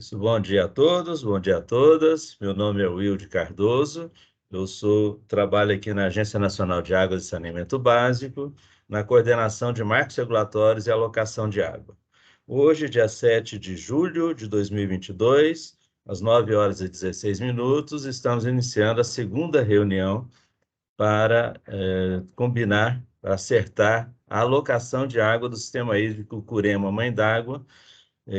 Isso, bom dia a todos, bom dia a todas. Meu nome é Wilde Cardoso. Trabalho aqui na Agência Nacional de Águas e Saneamento Básico, na coordenação de marcos regulatórios e alocação de água. Hoje, dia 7 de julho de 2022, às 9 horas e 16 minutos, estamos iniciando a segunda reunião para combinar, para acertar a alocação de água do Sistema Hídrico Curema Mãe d'Água,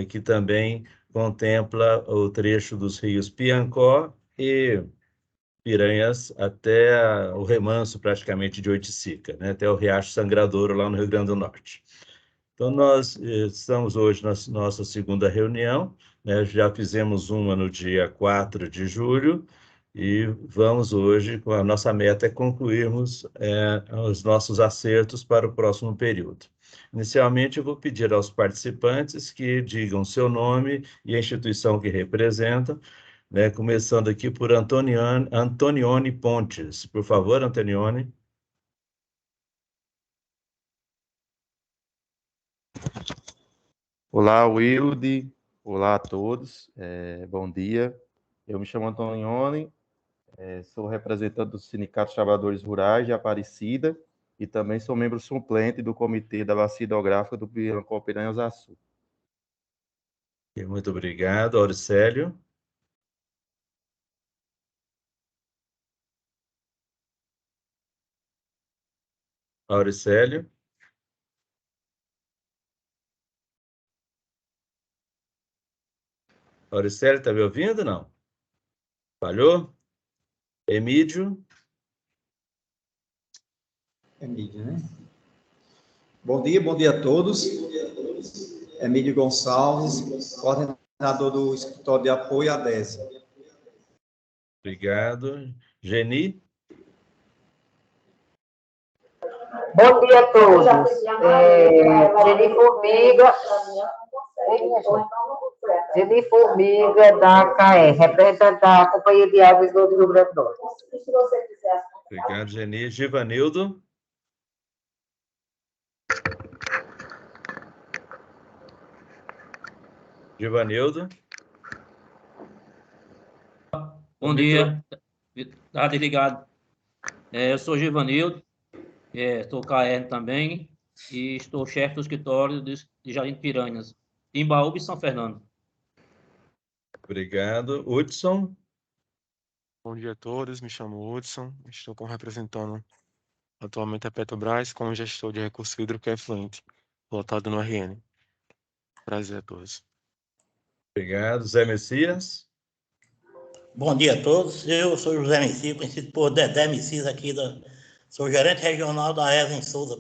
que também contempla o trecho dos rios Piancó e Piranhas até o remanso praticamente de Oiticica, né, até o Riacho Sangradouro, lá no Rio Grande do Norte. Então, nós estamos hoje na nossa segunda reunião, né, já fizemos uma no dia 4 de julho, e vamos hoje, com a nossa meta é concluirmos os nossos acertos para o próximo período. Inicialmente, eu vou pedir aos participantes que digam seu nome e a instituição que representam, né, começando aqui por Antonione Pontes. Por favor, Antonione. Olá, Wilde. Olá a todos. Bom dia. Eu me chamo Antonione, sou representante do Sindicato dos Trabalhadores Rurais de Aparecida e também sou membro suplente do Comitê da Bacia Hidrográfica do Piancó Piranhas Açu. Muito obrigado, Auricélio. Auricélio. Auricélio, está me ouvindo, não? Falhou? Emídio? Emídio, né? Bom dia a todos. Emídio Gonçalves, coordenador do Escritório de Apoio à DESE. Obrigado. Geni? Bom dia a todos. Geni Formiga, da CAE, representante da Companhia de Águas do Rio Grande do Norte. Obrigado, Geni. Givanildo? Givanildo? Bom dia, está desligado. Eu sou Givanildo, sou KR também, e estou chefe do escritório de Jardim de Piranhas, Timbaúba e São Fernando. Obrigado. Hudson? Bom dia a todos, me chamo Hudson, estou representando atualmente a Petrobras como gestor de recurso hídrico e efluente, lotado no RN. Prazer a todos. Obrigado. Zé Messias? Bom dia a todos, eu sou José Messias, conhecido por Dedé Messias aqui, sou gerente regional da ESA em Souza.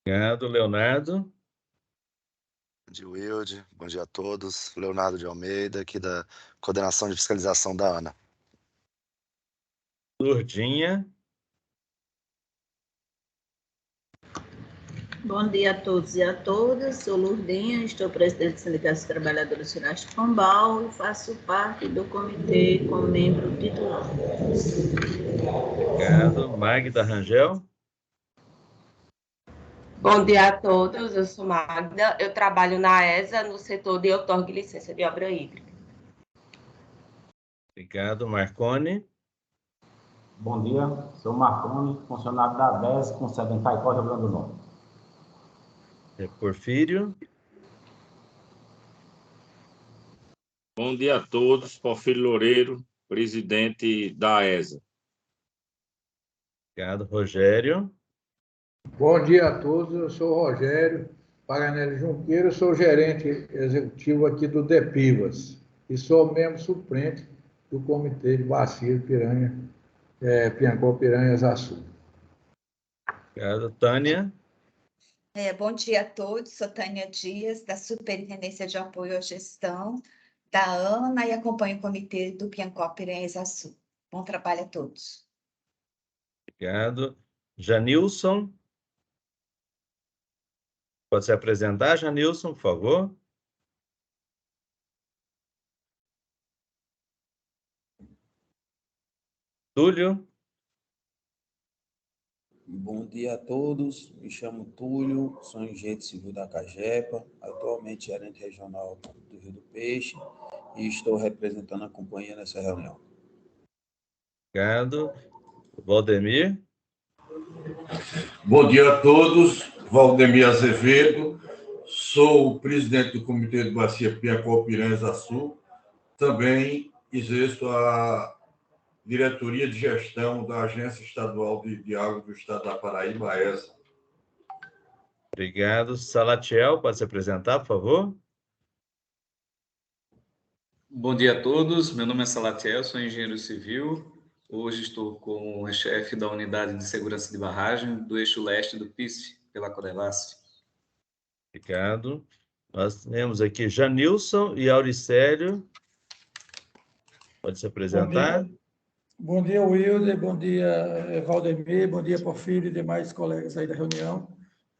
Obrigado. Leonardo? Bom dia, Wilde. Bom dia a todos. Leonardo de Almeida, aqui da Coordenação de Fiscalização da ANA. Lourdinha? Bom dia a todos e a todas. Sou Lourdinha, estou presidente do Sindicato dos Trabalhadores Rurais de Pombal e faço parte do comitê como membro titular. Obrigado. Magda Rangel? Bom dia a todos, eu sou Magda, eu trabalho na ESA no setor de outorga e licença de obra hídrica. Obrigado. Marconi? Bom dia, sou Marconi, funcionário da DES, com sede em Caicó, Rio Grande do Norte. Porfírio? Bom dia a todos, Porfírio Loureiro, presidente da ESA. Obrigado. Rogério? Bom dia a todos, eu sou Rogério Paganelli Junqueiro, sou gerente executivo aqui do DEPIVAS e sou membro suplente do Comitê de Bacia Piranha, Piancó Piranhas Açu. Obrigado. Tânia? Bom dia a todos, sou Tânia Dias, da Superintendência de Apoio à Gestão da ANA e acompanho o comitê do Piancó Piranhas Açu. Bom trabalho a todos. Obrigado. Janilson? Pode se apresentar, Janilson, por favor? Túlio? Bom dia a todos, me chamo Túlio, sou engenheiro civil da Cagepa, atualmente gerente regional do Rio do Peixe e estou representando a companhia nessa reunião. Obrigado. Valdemir. Bom dia a todos, Valdemir Azevedo, sou o presidente do Comitê de Bacia Piancó-Piranhas-Açu, também exerço a diretoria de gestão da Agência Estadual de Água do Estado da Paraíba, AESA. Obrigado. Salatiel, pode se apresentar, por favor? Bom dia a todos, meu nome é Salatiel, sou engenheiro civil. Hoje estou como chefe da Unidade de Segurança de Barragem do eixo leste do PISF, pela Codelas. Obrigado. Nós temos aqui Janilson e Auricélio. Pode se apresentar. Bom dia, Wilder. Bom dia, Valdemir. Bom dia, Porfírio e demais colegas aí da reunião.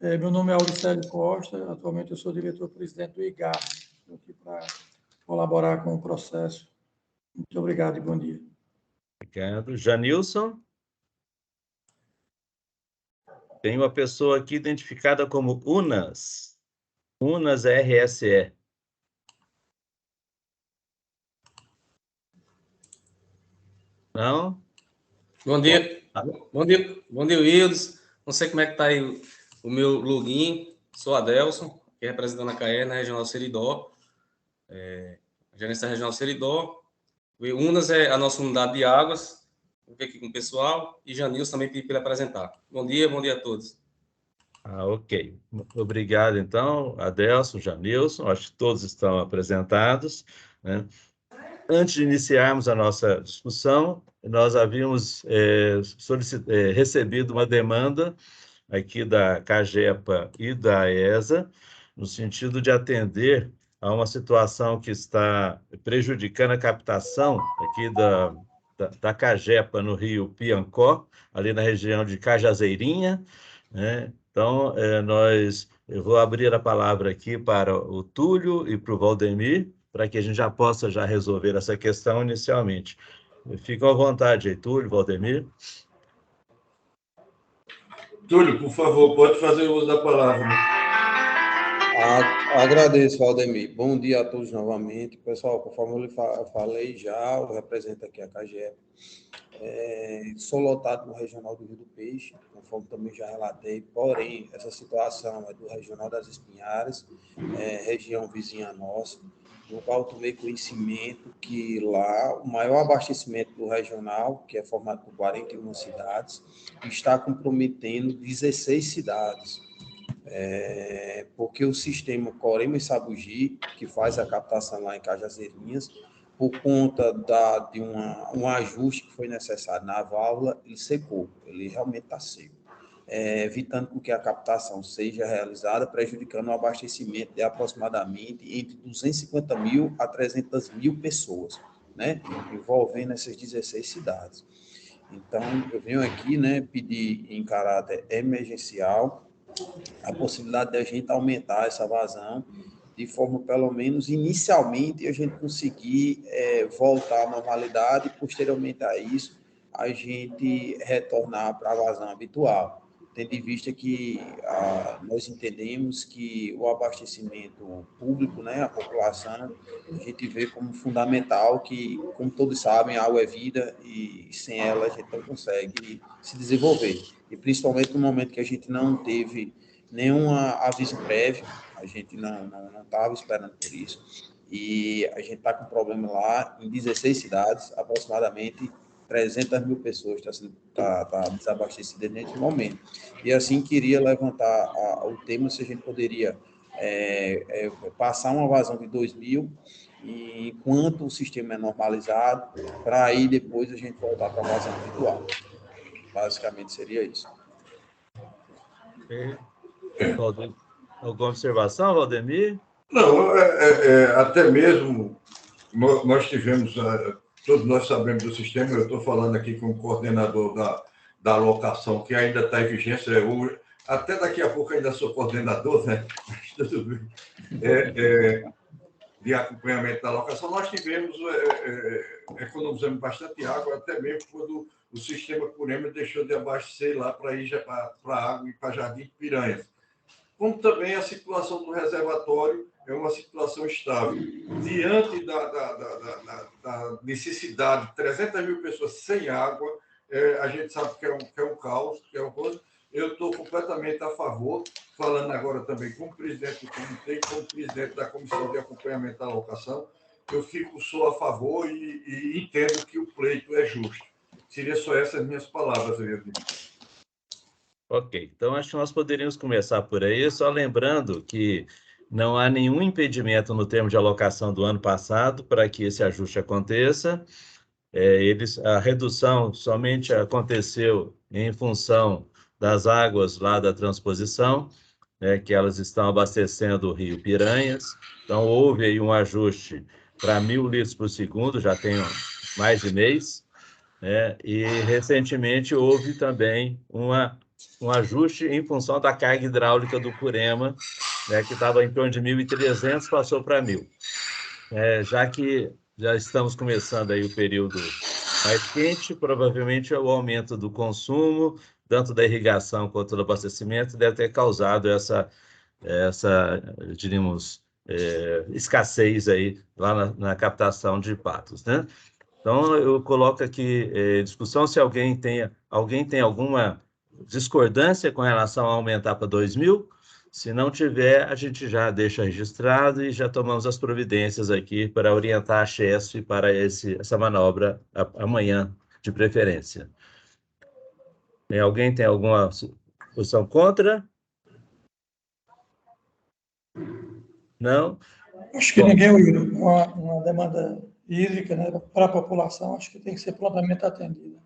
Meu nome é Auricélio Costa. Atualmente eu sou diretor-presidente do IGAR. Estou aqui para colaborar com o processo. Muito obrigado e bom dia. Obrigado. Janilson. Tem uma pessoa aqui identificada como UNAS. UNAS RSE. Não? Bom dia. Bom dia, Wildes. Não sei como é que está aí o meu login. Sou Adelson, que representando a CAE na Regional Seridó. Gerência Regional Seridó. O UNAS é a nossa unidade de águas. Vou ver aqui com o pessoal. E Janilson também pedi para ele apresentar. Bom dia a todos. Ok. Obrigado, então, Adelson, Janilson. Acho que todos estão apresentados, né? Antes de iniciarmos a nossa discussão, nós havíamos recebido uma demanda aqui da Cagepa e da AESA, no sentido de atender a uma situação que está prejudicando a captação aqui da Cagepa no rio Piancó, ali na região de Cajazeirinha, né? Então, eu vou abrir a palavra aqui para o Túlio e para o Valdemir, para que a gente já possa resolver essa questão inicialmente. Fiquem à vontade aí, Túlio, Valdemir. Túlio, por favor, pode fazer uso da palavra. Agradeço, Valdemir. Bom dia a todos novamente. Pessoal, conforme eu falei já, eu represento aqui a CAGEP. Sou lotado no Regional do Rio do Peixe, conforme também já relatei, porém, essa situação é do Regional das Espinharas, região vizinha nossa, no qual tomei conhecimento que lá o maior abastecimento do regional, que é formado por 41 cidades, está comprometendo 16 cidades. Porque o sistema Corema e Sabugi, que faz a captação lá em Cajazeirinhas, por conta de um ajuste que foi necessário na válvula, ele secou, ele realmente está seco, evitando com que a captação seja realizada, prejudicando o abastecimento de aproximadamente entre 250 mil a 300 mil pessoas, né, envolvendo essas 16 cidades. Então, eu venho aqui, né, pedir em caráter emergencial a possibilidade de a gente aumentar essa vazão, de forma, pelo menos, inicialmente, a gente conseguir voltar à normalidade e, posteriormente a isso, a gente retornar para a vazão habitual, tendo em vista que nós entendemos que o abastecimento público, né, a população, a gente vê como fundamental que, como todos sabem, a água é vida e sem ela a gente não consegue se desenvolver. E principalmente no momento que a gente não teve nenhum aviso prévio, a gente não estava esperando por isso, e a gente está com problema lá em 16 cidades, aproximadamente 300 mil pessoas tá desabastecidas nesse momento. E assim, queria levantar o tema, se a gente poderia passar uma vazão de 2.000, e enquanto o sistema é normalizado, para aí depois a gente voltar para a vazão habitual. Basicamente seria isso. Alguma observação, Valdemir? Não, até mesmo nós tivemos, todos nós sabemos do sistema, eu estou falando aqui com o coordenador da alocação, que ainda está em vigência, até daqui a pouco ainda sou coordenador, né? Mas tudo bem. De acompanhamento da alocação, nós tivemos, economizamos bastante água, até mesmo quando o sistema Curema deixou de abastecer lá para ir para a água e para Jardim de Piranhas. Como também a situação do reservatório é uma situação estável. Diante da necessidade de 300 mil pessoas sem água, a gente sabe que é um caos, que é uma coisa. Eu estou completamente a favor, falando agora também como presidente do comitê, como presidente da Comissão de Acompanhamento da Alocação, sou a favor e entendo que o pleito é justo. Seria só essas minhas palavras, Evelyn. Ok, então acho que nós poderíamos começar por aí, só lembrando que não há nenhum impedimento no termo de alocação do ano passado para que esse ajuste aconteça. A redução somente aconteceu em função das águas lá da transposição, né, que elas estão abastecendo o rio Piranhas. Então, houve aí um ajuste para 1.000 litros por segundo, já tem mais de mês, né, e recentemente houve também um ajuste em função da carga hidráulica do Curema, né, que estava em torno de 1.300, passou para 1.000. Já que já estamos começando aí o período mais quente, provavelmente o aumento do consumo, tanto da irrigação quanto do abastecimento, deve ter causado essa diríamos, escassez aí lá na captação de patos, né? Então, eu coloco aqui em discussão se alguém tem alguma discordância com relação a aumentar para 2.000. Se não tiver, a gente já deixa registrado e já tomamos as providências aqui para orientar a Chesf para essa manobra amanhã, de preferência. Alguém tem alguma posição contra? Não? Acho que ninguém ouviu uma demanda hídrica, né, para a população, acho que tem que ser prontamente atendida.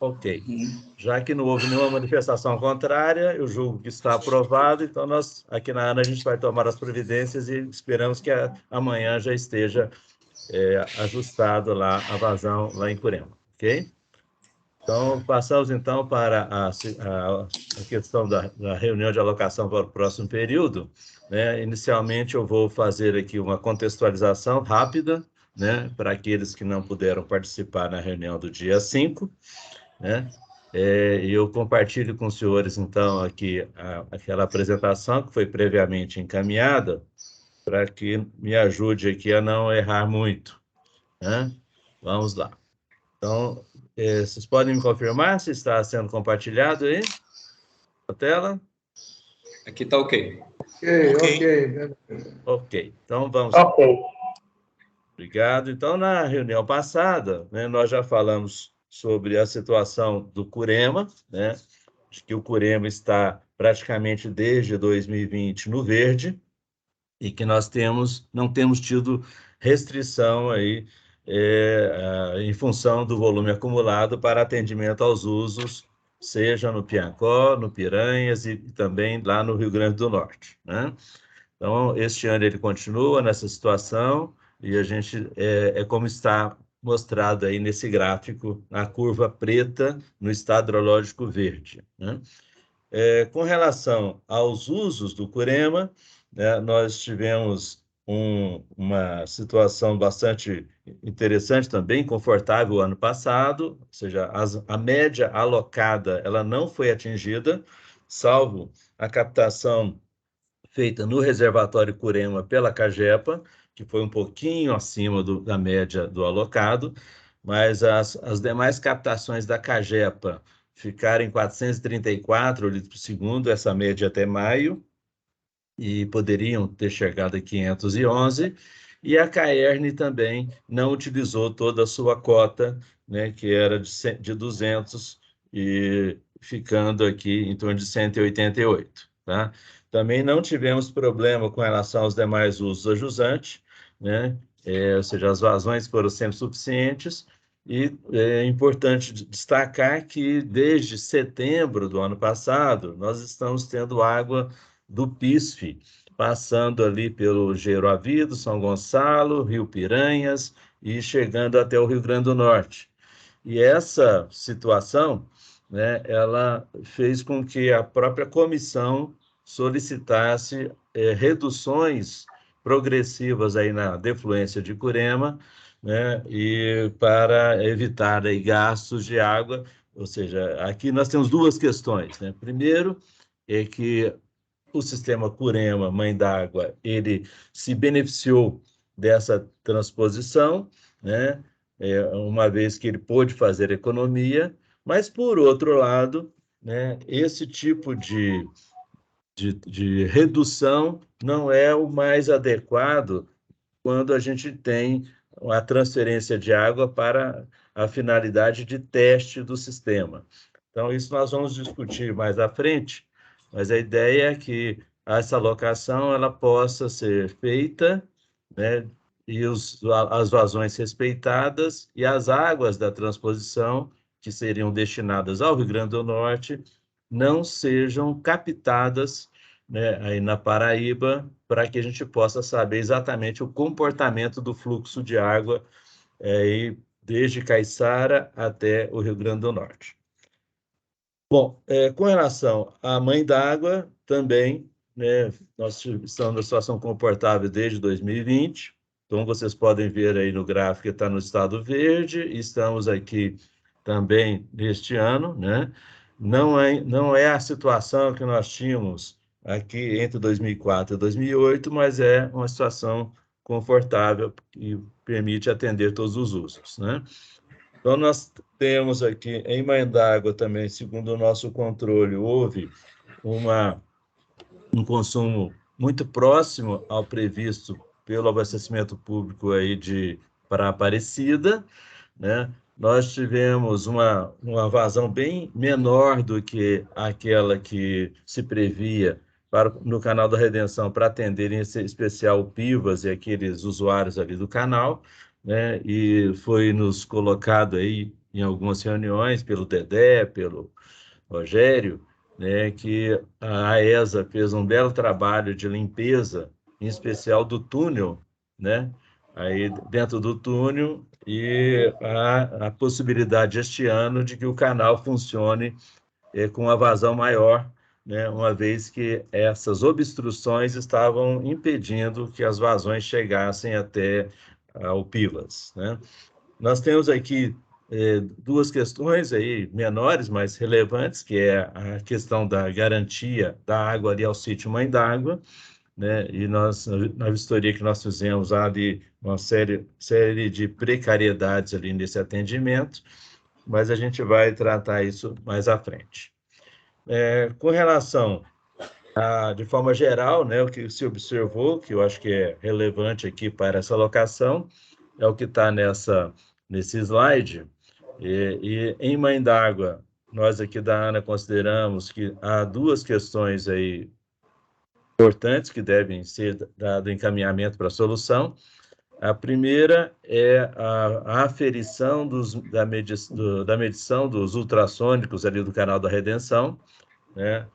Ok. Já que não houve nenhuma manifestação contrária, eu julgo que está aprovado, então nós, aqui na ANA, a gente vai tomar as providências e esperamos que amanhã já esteja ajustado lá a vazão lá em Curema, ok? Então, passamos então para a questão da reunião de alocação para o próximo período, né? Inicialmente, eu vou fazer aqui uma contextualização rápida, né, para aqueles que não puderam participar na reunião do dia 5, né? Eu compartilho com os senhores, então, aqui aquela apresentação que foi previamente encaminhada, para que me ajude aqui a não errar muito, né? Vamos lá. Então, vocês podem me confirmar se está sendo compartilhado aí a tela? Aqui está ok. Ok, então vamos. Ok. Obrigado. Então, na reunião passada, né, nós já falamos sobre a situação do Curema, né, de que o Curema está praticamente desde 2020 no verde e que nós não temos tido restrição aí em função do volume acumulado para atendimento aos usos, seja no Piancó, no Piranhas e também lá no Rio Grande do Norte, né? Então, este ano ele continua nessa situação e a gente, como está mostrado aí nesse gráfico, na curva preta, no estado hidrológico verde, né? Com relação aos usos do Curema, né, nós tivemos uma situação bastante interessante também, confortável ano passado, ou seja, a média alocada ela não foi atingida, salvo a captação feita no reservatório Curema pela Cagepa, que foi um pouquinho acima da média do alocado, mas as demais captações da Cagepa ficaram em 434 litros por segundo, essa média até maio, e poderiam ter chegado a 511, e a Caerne também não utilizou toda a sua cota, né, que era de 200, e ficando aqui em torno de 188, tá? Também não tivemos problema com relação aos demais usos a jusante, né? Ou seja, as vazões foram sempre suficientes, e é importante destacar que desde setembro do ano passado, nós estamos tendo água do PISF, passando ali pelo Geiro Avido, São Gonçalo, Rio Piranhas e chegando até o Rio Grande do Norte. E essa situação, né, ela fez com que a própria comissão solicitasse reduções progressivas aí na defluência de Curema, né, e para evitar aí gastos de água. Ou seja, aqui nós temos duas questões, né? Primeiro é que o sistema Curema, Mãe d'Água, ele se beneficiou dessa transposição, né? Uma vez que ele pôde fazer economia, mas, por outro lado, né, esse tipo de redução não é o mais adequado quando a gente tem a transferência de água para a finalidade de teste do sistema. Então, isso nós vamos discutir mais à frente, mas a ideia é que essa alocação ela possa ser feita, né, e as vazões respeitadas e as águas da transposição, que seriam destinadas ao Rio Grande do Norte, não sejam captadas, né, aí na Paraíba, para que a gente possa saber exatamente o comportamento do fluxo de água desde Caiçara até o Rio Grande do Norte. Bom, com relação à Mãe d'Água, também, né, nós estamos na situação confortável desde 2020, então vocês podem ver aí no gráfico que está no estado verde, estamos aqui também neste ano, né? Não é a situação que nós tínhamos aqui entre 2004 e 2008, mas é uma situação confortável e permite atender todos os usos, né? Então, nós temos aqui em Mãe d'Água também, segundo o nosso controle, houve um consumo muito próximo ao previsto pelo abastecimento público aí para Aparecida, né? Nós tivemos uma vazão bem menor do que aquela que se previa no canal da Redenção para atender, em especial, o Pivas e aqueles usuários ali do canal, né? E foi nos colocado aí em algumas reuniões pelo Dedé, pelo Rogério, né, que a AESA fez um belo trabalho de limpeza, em especial do túnel, né? Aí dentro do túnel, e a possibilidade este ano de que o canal funcione com uma vazão maior, né, uma vez que essas obstruções estavam impedindo que as vazões chegassem até o Pivas, né? Nós temos aqui duas questões aí menores, mas relevantes, que é a questão da garantia da água ali ao sítio Mãe d'Água, né? E nós, na vistoria que nós fizemos, há ali uma série de precariedades ali nesse atendimento, mas a gente vai tratar isso mais à frente. Com relação de forma geral, né, o que se observou, que eu acho que é relevante aqui para essa alocação, é o que está nesse slide. E em Mãe d'Água, nós aqui da ANA consideramos que há duas questões aí importantes que devem ser dado encaminhamento para a solução. A primeira é a aferição da medição dos ultrassônicos ali do canal da Redenção, né?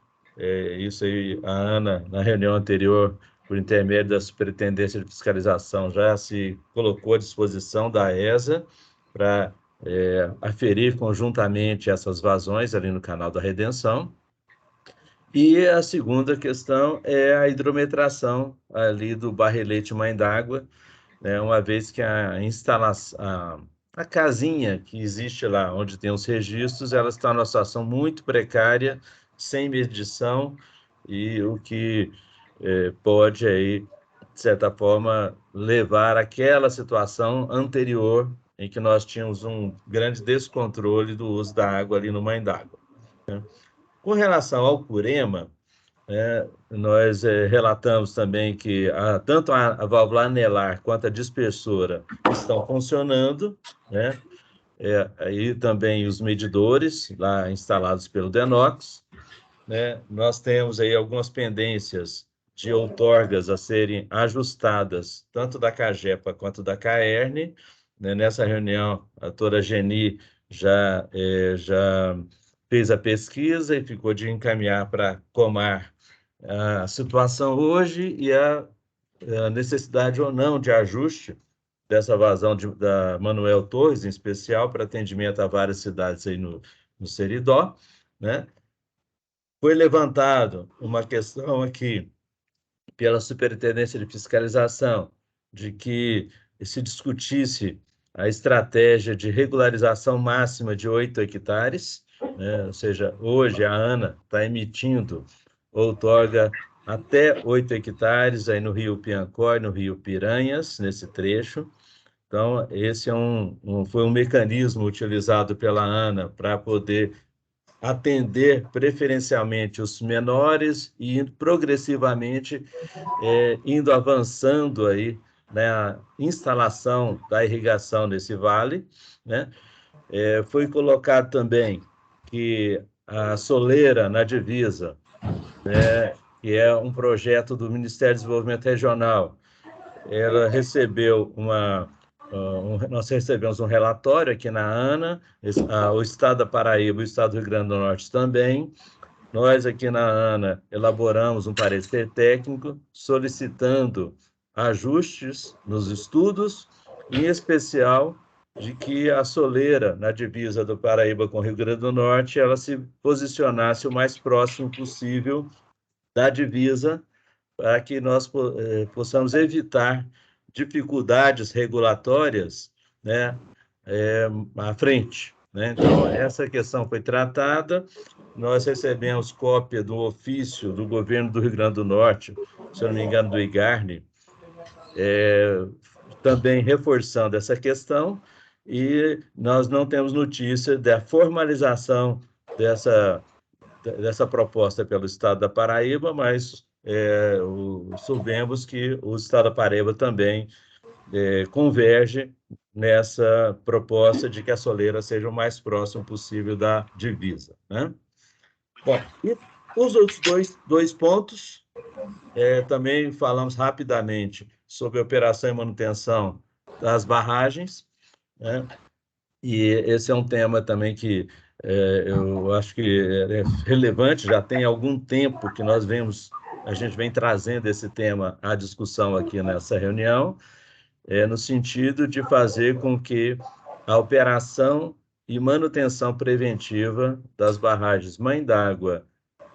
Isso aí, a ANA, na reunião anterior, por intermédio da Superintendência de Fiscalização, já se colocou à disposição da AESA para aferir conjuntamente essas vazões ali no canal da Redenção. E a segunda questão é a hidrometração ali do barrelete Mãe d'Água, né, uma vez que a instalação, a casinha que existe lá, onde tem os registros, ela está numa situação muito precária, sem medição, e o que pode, aí, de certa forma, levar àquela situação anterior em que nós tínhamos um grande descontrole do uso da água ali no Mãe d'Água, né? Com relação ao Curema, nós relatamos também que tanto a válvula anelar quanto a dispersora estão funcionando, né? Aí também os medidores lá instalados pelo Denox, né? Nós temos aí algumas pendências de outorgas a serem ajustadas, tanto da CAGEPA quanto da CAERN, né? Nessa reunião, a doutora Geni já fez a pesquisa e ficou de encaminhar para Comar a situação hoje e a necessidade ou não de ajuste dessa vazão da Manuel Torres, em especial, para atendimento a várias cidades aí no Seridó, né? Foi levantado uma questão aqui pela Superintendência de Fiscalização de que se discutisse a estratégia de regularização máxima de 8 hectares, né? Ou seja, hoje a ANA está emitindo outorga até 8 hectares aí no Rio Piancó e no Rio Piranhas, nesse trecho. Então, esse foi um mecanismo utilizado pela ANA para poder atender preferencialmente os menores e progressivamente indo avançando aí na instalação da irrigação nesse vale, né? Foi colocado também que a soleira na divisa, né, que é um projeto do Ministério do Desenvolvimento Regional, ela recebeu nós recebemos um relatório aqui na ANA, o Estado da Paraíba e o Estado do Rio Grande do Norte também. Nós aqui na ANA elaboramos um parecer técnico solicitando ajustes nos estudos, em especial de que a soleira na divisa do Paraíba com o Rio Grande do Norte ela se posicionasse o mais próximo possível da divisa para que nós possamos evitar dificuldades regulatórias, né, à frente, né? Então, essa questão foi tratada, nós recebemos cópia do ofício do governo do Rio Grande do Norte, se eu não me engano, do IGARNE, também reforçando essa questão, e nós não temos notícia da formalização dessa proposta pelo Estado da Paraíba, mas soubemos que o Estado da Paraíba também converge nessa proposta de que a soleira seja o mais próximo possível da divisa, né? Bom, e os outros dois pontos, também falamos rapidamente sobre a operação e manutenção das barragens, né? E esse é um tema também que eu acho que é relevante, já tem algum tempo que a gente vem trazendo esse tema à discussão aqui nessa reunião, no sentido de fazer com que a operação e manutenção preventiva das barragens Mãe d'Água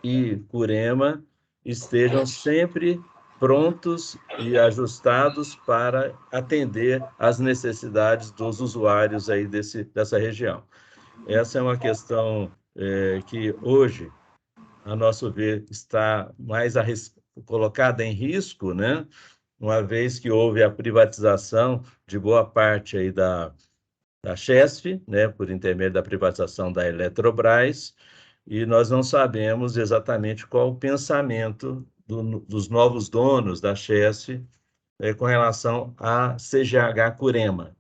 e Curema estejam sempre prontos e ajustados para atender às necessidades dos usuários aí dessa região. Essa é uma questão que hoje, a nosso ver, está mais colocada em risco, né? Uma vez que houve a privatização de boa parte aí da Chesf, né? Por intermédio da privatização da Eletrobras, e nós não sabemos exatamente qual o pensamento dos novos donos da Chesf com relação à CGH Curema.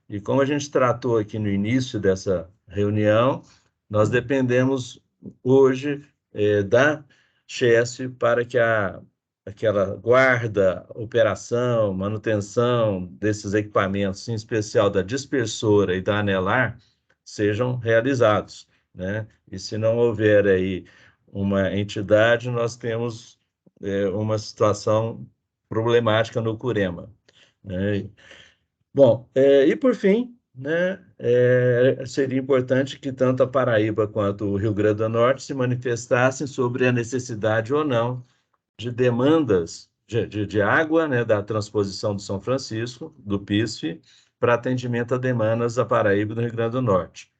E como a gente tratou aqui no início dessa reunião, nós dependemos hoje da Chesf para que aquela guarda, operação, manutenção desses equipamentos, em especial da dispersora e da anelar, sejam realizados, né? E se não houver aí uma entidade, nós temos uma situação problemática no Curema, né? Bom, e por fim, né, seria importante que tanto a Paraíba quanto o Rio Grande do Norte se manifestassem sobre a necessidade ou não de demandas de água, né, da transposição do São Francisco, do PISF, para atendimento a demandas da Paraíba e do Rio Grande do Norte.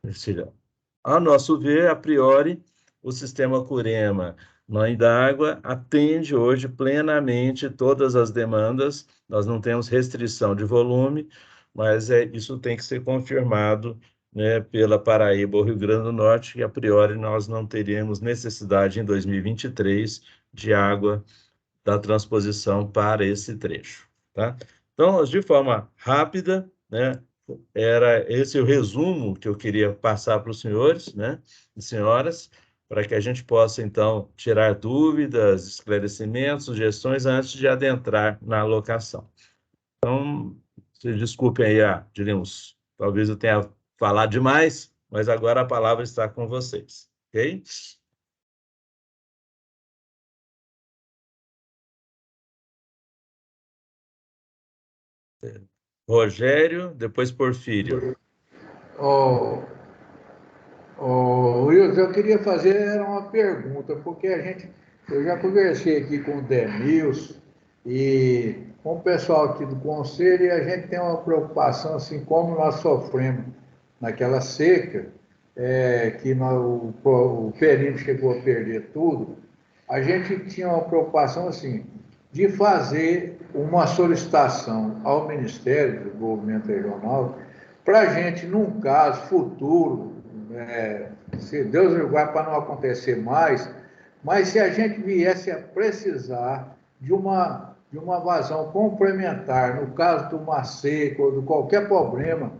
Ou seja, a nosso ver, a priori, o sistema Curema Mãe d'Água atende hoje plenamente todas as demandas, nós não temos restrição de volume, mas isso tem que ser confirmado, né, pela Paraíba ou Rio Grande do Norte, que a priori nós não teríamos necessidade em 2023 de água da transposição para esse trecho, tá? Então, de forma rápida, né, era esse o resumo que eu queria passar para os senhores, né, e senhoras, para que a gente possa, então, tirar dúvidas, esclarecimentos, sugestões, antes de adentrar na alocação. Então, se desculpem aí, diríamos, talvez eu tenha falado demais, mas agora a palavra está com vocês, ok? Rogério, depois Porfírio. Wilson, eu queria fazer uma pergunta, porque eu já conversei aqui com o Demilson, E com o pessoal aqui do Conselho, a gente tem uma preocupação, assim, como nós sofremos naquela seca, que o período chegou a perder tudo, a gente tinha uma preocupação, assim, de fazer uma solicitação ao Ministério do Desenvolvimento Regional para a gente, num caso futuro, se Deus me guarde para não acontecer mais, mas se a gente viesse a precisar de uma vazão complementar, no caso de uma seca ou de qualquer problema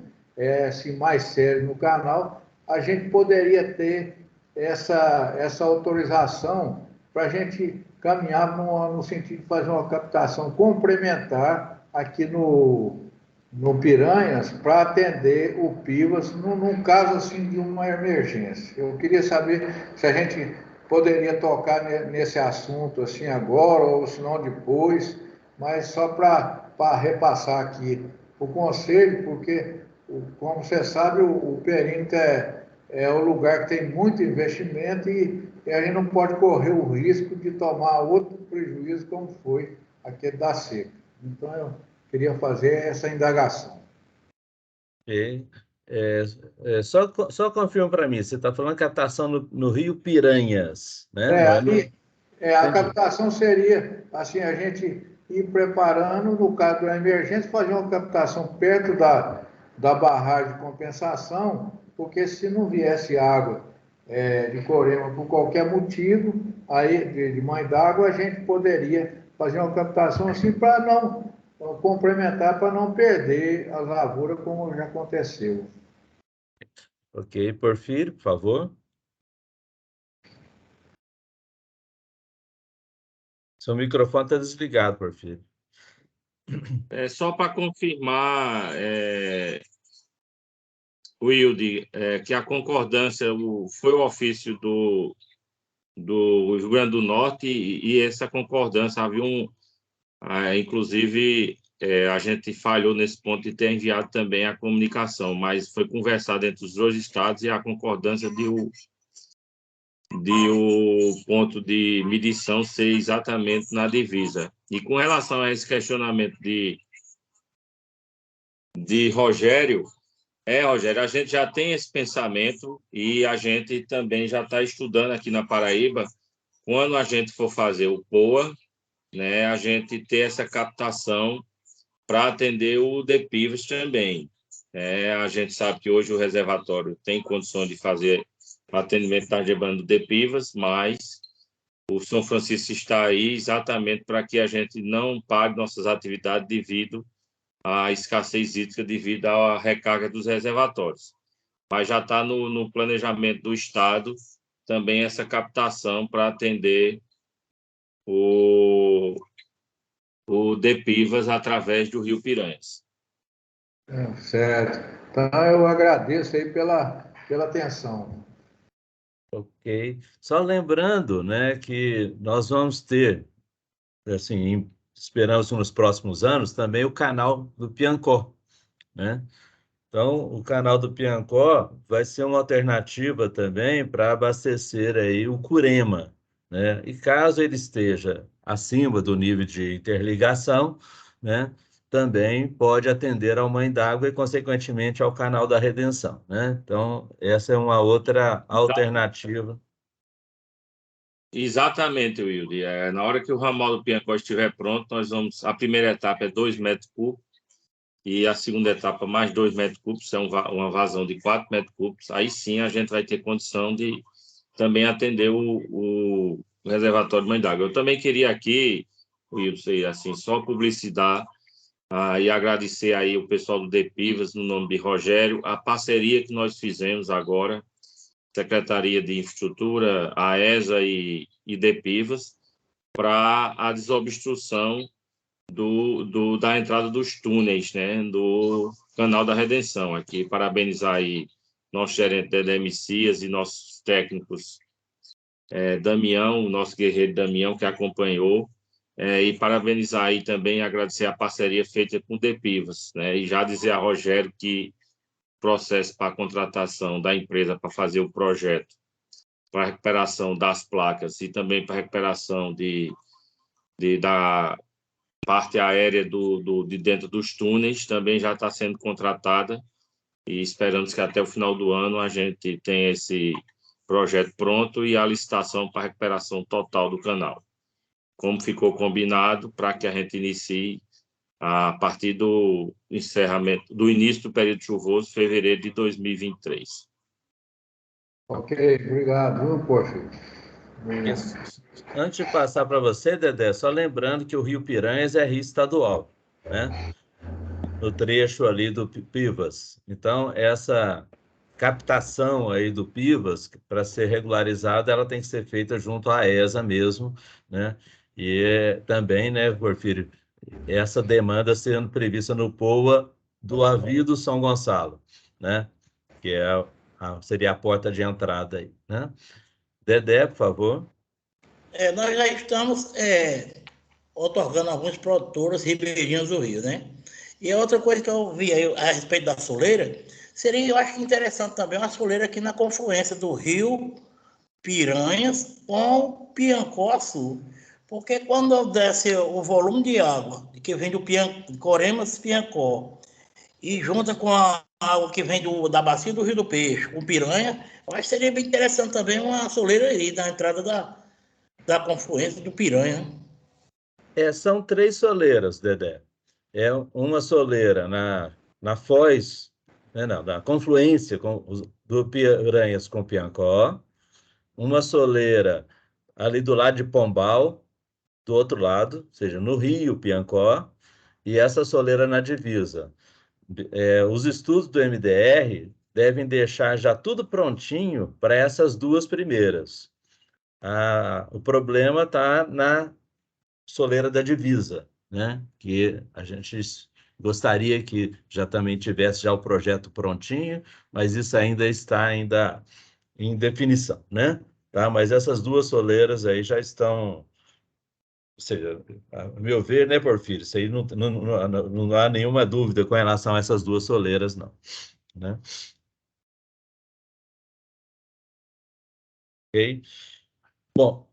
assim, mais sério no canal, a gente poderia ter essa autorização para a gente caminhar no sentido de fazer uma captação complementar aqui no Piranhas para atender o Pivas num caso assim de uma emergência. Eu queria saber se a gente poderia tocar nesse assunto assim agora ou se não depois, mas só para repassar aqui o conselho, porque, como você sabe, o perímetro é o lugar que tem muito investimento e a gente não pode correr o risco de tomar outro prejuízo como foi aquele da seca. Então, eu queria fazer essa indagação. Okay. Só confirma para mim, você está falando captação no Rio Piranhas, né? A captação seria, assim, a gente ir preparando, no caso da emergência, fazer uma captação perto da barragem de compensação, porque se não viesse água de Corema por qualquer motivo, aí de mãe d'água, a gente poderia fazer uma captação assim para não complementar, para não perder a lavoura como já aconteceu. Ok, Porfírio, por favor. Seu microfone está desligado, Porfírio. Só para confirmar, Wilde, que a concordância foi o ofício do Rio Grande do Norte e essa concordância havia inclusive a gente falhou nesse ponto de ter enviado também a comunicação, mas foi conversado entre os dois estados e a concordância de o ponto de medição ser exatamente na divisa. E com relação a esse questionamento de Rogério, Rogério, a gente já tem esse pensamento e a gente também já está estudando aqui na Paraíba, quando a gente for fazer o POA, né, a gente ter essa captação para atender o DEPIVAS também. A gente sabe que hoje o reservatório tem condição de fazer o atendimento da demanda do DEPIVAS, mas o São Francisco está aí exatamente para que a gente não pare nossas atividades devido à escassez hídrica, devido à recarga dos reservatórios. Mas já está no planejamento do Estado também essa captação para atender o DEPIVAS através do Rio Piranhas. Certo. Então, eu agradeço aí pela atenção. Ok. Só lembrando, né, que nós vamos ter, assim, esperamos nos próximos anos, também o canal do Piancó, né? Então, o canal do Piancó vai ser uma alternativa também para abastecer aí o Curema, né? E caso ele esteja acima do nível de interligação, né, também pode atender ao Mãe d'Água e, consequentemente, ao canal da Redenção, né? Então, essa é uma outra alternativa. Exatamente, Wilde. Na hora que o ramal do Piancó estiver pronto, a primeira etapa é 2 metros cúbicos e a segunda etapa mais 2 metros cúbicos, é uma vazão de 4 metros cúbicos. Aí sim a gente vai ter condição de também atender o reservatório de Mãe d'Água. Eu também queria aqui, Wilson, assim, só publicitar e agradecer aí o pessoal do DEPIVAS, no nome de Rogério, a parceria que nós fizemos agora, Secretaria de Infraestrutura, a ESA e DEPIVAS, para a desobstrução da entrada dos túneis, né, do Canal da Redenção. Aqui, parabenizar aí nosso gerente Dedé Messias e nossos técnicos, Damião, o nosso guerreiro Damião, que acompanhou, e parabenizar aí também, agradecer a parceria feita com o DEPIVAS, né, e já dizer a Rogério que o processo para a contratação da empresa para fazer o projeto, para a recuperação das placas e também para a recuperação parte aérea de dentro dos túneis também já está sendo contratada e esperamos que até o final do ano a gente tenha esse projeto pronto e a licitação para a recuperação total do canal, como ficou combinado para que a gente inicie a partir do encerramento, do início do período chuvoso, fevereiro de 2023. Ok, obrigado, viu, poxa? Antes de passar para você, Dedé, só lembrando que o Rio Piranhas é rio estadual, né? No trecho ali do Pivas. Então, essa captação aí do Pivas, para ser regularizada, ela tem que ser feita junto à ESA mesmo, né? E também, né, Porfírio, essa demanda sendo prevista no POA do Avido São Gonçalo, né? Que seria a porta de entrada aí, né? Dedé, por favor. Nós já estamos otorgando alguns produtores ribeirinhos do Rio, né? E a outra coisa que eu vi aí a respeito da soleira, seria, eu acho interessante também, uma soleira aqui na confluência do Rio Piranhas com Piancó Sul. Porque quando desce o volume de água que vem do Coremas Piancó e junta com a água que vem da bacia do Rio do Peixe, com Piranha, eu acho que seria bem interessante também uma soleira aí na entrada da confluência do Piranha. São 3 soleiras, Dedé. É uma soleira na foz, né, não, na confluência do Piranhas com Piancó, uma soleira ali do lado de Pombal, do outro lado, ou seja, no Rio Piancó, e essa soleira na divisa. Os estudos do MDR devem deixar já tudo prontinho para essas 2 primeiras. O problema está na soleira da divisa, né? Que a gente gostaria que já também tivesse já o projeto prontinho, mas isso ainda está em definição, né? Tá? Mas essas 2 soleiras aí já estão, ou seja, a meu ver, né, Porfírio? Isso aí não há nenhuma dúvida com relação a essas 2 soleiras, não, né? Ok? Bom,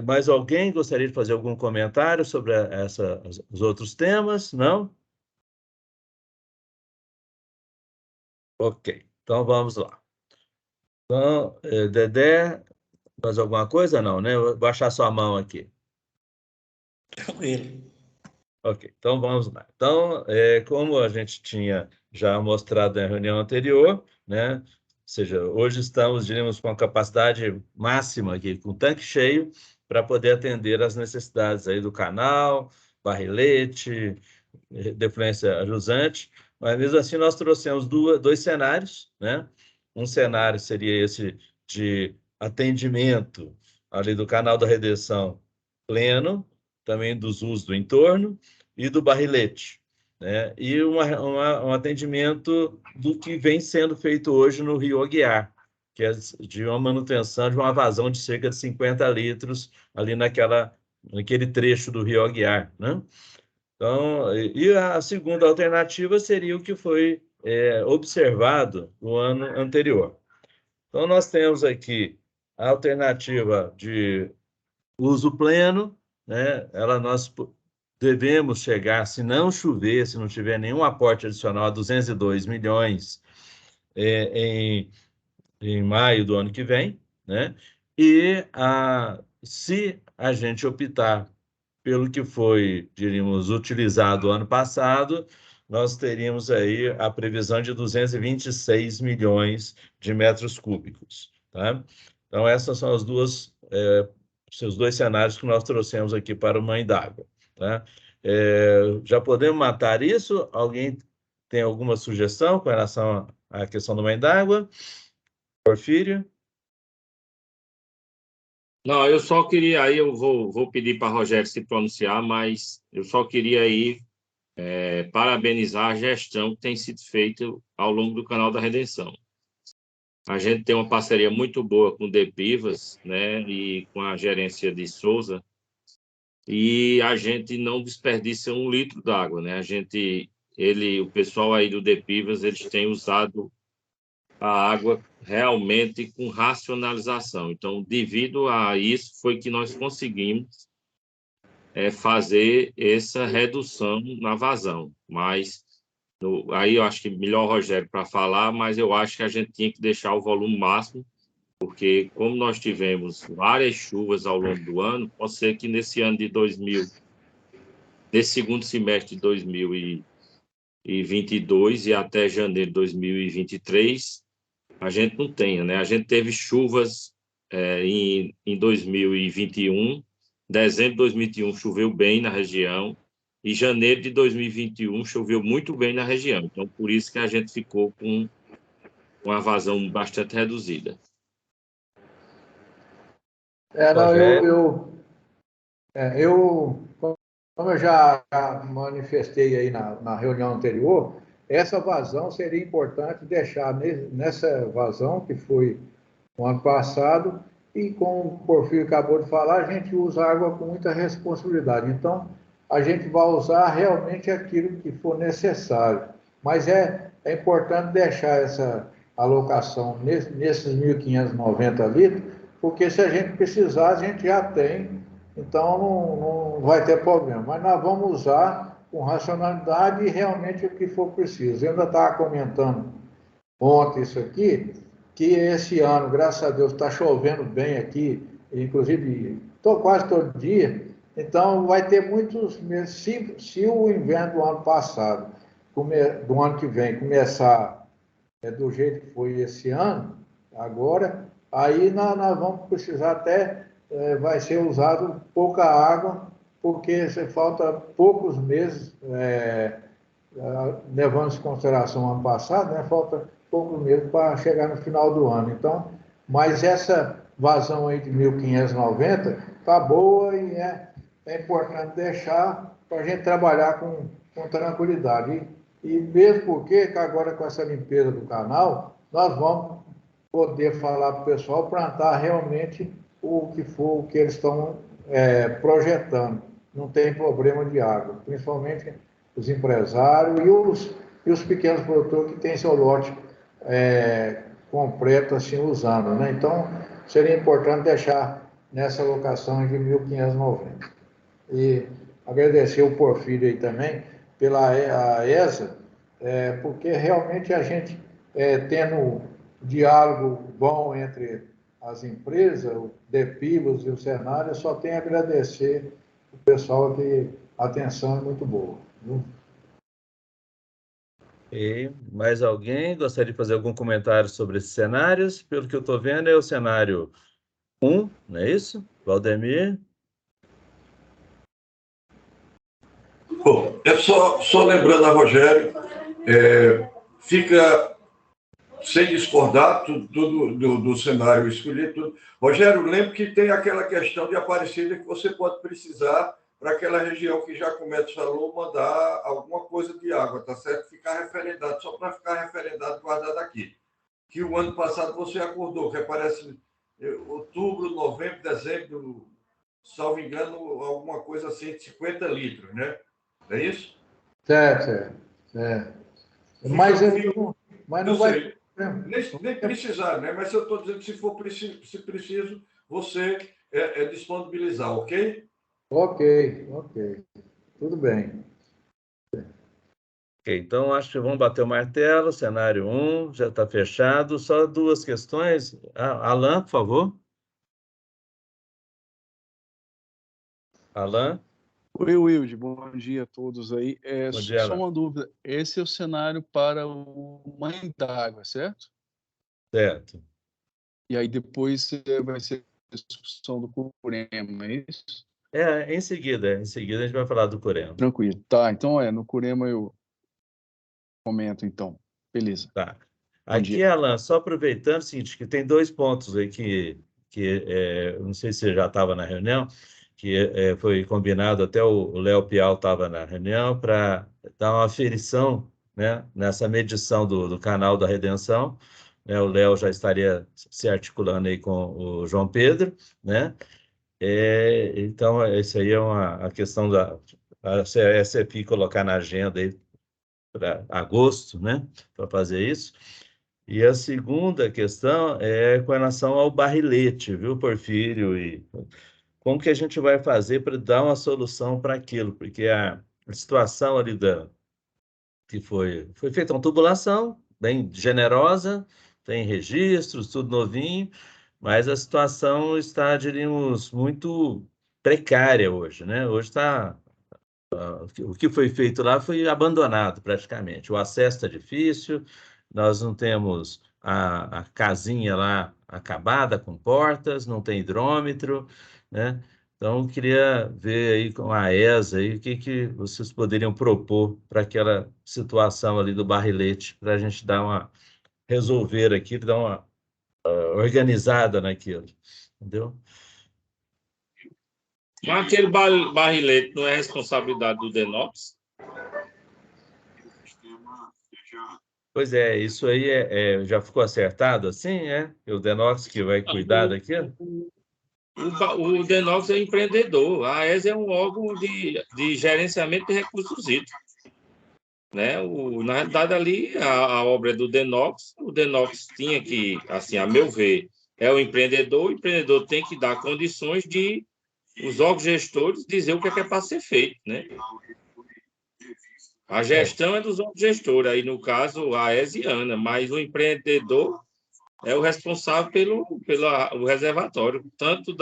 mais alguém gostaria de fazer algum comentário sobre os outros temas? Não? Ok, então vamos lá. Então, Dedé, mais alguma coisa? Não, né? Eu vou baixar sua mão aqui. Tranquilo. Ok, então vamos lá. Então, como a gente tinha já mostrado na reunião anterior, né? Ou seja, hoje estamos, diríamos, com a capacidade máxima aqui, com o tanque cheio, para poder atender às necessidades aí do canal, barrilete, defluência jusante, mas mesmo assim nós trouxemos 2 cenários, né? Um cenário seria esse de atendimento ali do canal da redenção pleno, também dos usos do entorno e do barrilete, né? E um atendimento do que vem sendo feito hoje no Rio Aguiar, que é de uma manutenção de uma vazão de cerca de 50 litros ali naquele trecho do Rio Aguiar, né? Então, e a segunda alternativa seria o que foi observado no ano anterior. Então, nós temos aqui a alternativa de uso pleno, né? Nós devemos chegar, se não chover, se não tiver nenhum aporte adicional, a 202 milhões em maio do ano que vem, né? E se a gente optar pelo que foi, diríamos, utilizado ano passado, nós teríamos aí a previsão de 226 milhões de metros cúbicos, tá? Então, essas são os 2 cenários que nós trouxemos aqui para o Mãe d'Água, tá? Já podemos matar isso? Alguém tem alguma sugestão com relação à questão do Mãe d'Água? Porfírio? Não, eu só queria, aí eu vou pedir para Rogério se pronunciar, mas eu só queria aí parabenizar a gestão que tem sido feita ao longo do Canal da Redenção. A gente tem uma parceria muito boa com o Depivas, né, e com a gerência de Souza, e a gente não desperdiça 1 litro d'água, né? O pessoal aí do Depivas, eles têm usado a água realmente com racionalização. Então, devido a isso, foi que nós conseguimos fazer essa redução na vazão. Mas aí eu acho que melhor o Rogério para falar, mas eu acho que a gente tinha que deixar o volume máximo, porque como nós tivemos várias chuvas ao longo do ano, pode ser que nesse segundo semestre de 2022 e até janeiro de 2023, a gente não tenha, né? A gente teve chuvas em 2021, dezembro de 2021 choveu bem na região, e janeiro de 2021 choveu muito bem na região. Então, por isso que a gente ficou com uma vazão bastante reduzida. Como eu já manifestei aí na reunião anterior, essa vazão seria importante deixar nessa vazão, que foi no ano passado, e como o Porfírio acabou de falar, a gente usa água com muita responsabilidade. Então, a gente vai usar realmente aquilo que for necessário. Mas é importante deixar essa alocação nesses 1.590 litros, porque se a gente precisar, a gente já tem, então não vai ter problema. Mas nós vamos usar com racionalidade e realmente o que for preciso. Eu ainda estava comentando ontem isso aqui, que esse ano, graças a Deus, está chovendo bem aqui, inclusive quase todo dia, então vai ter muitos meses. Se o inverno do ano passado, do ano que vem, começar do jeito que foi esse ano, agora, aí nós vamos precisar até, vai ser usado pouca água, porque falta poucos meses, levando em consideração o ano passado, né, falta poucos meses para chegar no final do ano. Então, mas essa vazão aí de 1.590 está boa e é importante deixar para a gente trabalhar com tranquilidade. E mesmo porque agora com essa limpeza do canal, nós vamos poder falar para o pessoal plantar realmente o que for, o que eles estão projetando. Não tem problema de água, principalmente os empresários e os pequenos produtores que têm seu lote completo assim usando, né? Então, seria importante deixar nessa alocação de 1.590. E agradecer o Porfírio aí também pela ESA, porque realmente a gente tendo diálogo bom entre as empresas, o DEPIVAS e o Senar, só tem a agradecer o pessoal que a atenção é muito boa. Viu? E mais alguém gostaria de fazer algum comentário sobre esses cenários? Pelo que eu estou vendo, é o cenário 1, não é isso? Valdemir? Bom, só lembrando a Rogério, fica sem discordar do cenário escolhido. Rogério, lembro que tem aquela questão de Aparecida que você pode precisar para aquela região que já começa a mandar alguma coisa de água, tá certo? Ficar referendado, só para ficar referendado, guardado aqui. Que o ano passado você acordou, que aparece outubro, novembro, dezembro, salvo engano, alguma coisa assim, de 50 litros, né? É isso? Certo. Mas não vai... Sei. Nem precisar, né? Mas eu estou dizendo que se preciso, você disponibilizar, ok? Ok. Tudo bem. Ok, então acho que vamos bater o martelo, cenário 1, já está fechado. Só duas questões. Alan, por favor. Alan? Oi, Wilde, bom dia a todos aí. Bom dia, só Alan. uma dúvida, esse é o cenário para o Mãe d'Água, certo? Certo. E aí depois vai ser a discussão do Curema, é isso? Em seguida a gente vai falar do Curema. Tranquilo. Tá, então no Curema eu comento então. Beleza. Tá. Aqui, Alan, só aproveitando, seguinte, que tem dois pontos aí que não sei se você já estava na reunião, que foi combinado, até o Léo Pial estava na reunião, para dar uma aferição, né, nessa medição do canal da Redenção. O Léo já estaria se articulando aí com o João Pedro, né? Então, isso aí é a questão da SFI colocar na agenda aí para agosto, né, para fazer isso. E a segunda questão é com relação ao barrilete, viu, Porfírio e como que a gente vai fazer para dar uma solução para aquilo, porque a situação ali que foi feita uma tubulação bem generosa, tem registros, tudo novinho, mas a situação está, diríamos, muito precária hoje, né? Hoje está o que foi feito lá foi abandonado praticamente. O acesso está difícil, nós não temos a casinha lá acabada com portas, não tem hidrômetro, né? Então, queria ver aí com a ESA aí, o que vocês poderiam propor para aquela situação ali do barrilete, para a gente resolver aqui, dar uma organizada naquilo, entendeu? Mas aquele barrilete não é responsabilidade do DENOX? Pois é, isso aí já ficou acertado assim, é? O DENOX que vai cuidar daquilo? O DENOX é empreendedor, a ESA é um órgão de gerenciamento de recursos hídricos. Né? Na realidade, ali, a obra é do DENOX, o DENOX tinha que, assim, a meu ver, é o empreendedor tem que dar condições de os órgãos gestores dizer o que é para ser feito, né? A gestão é dos órgãos gestores, aí no caso a ESA e a ANA, mas o empreendedor é o responsável pelo reservatório, tanto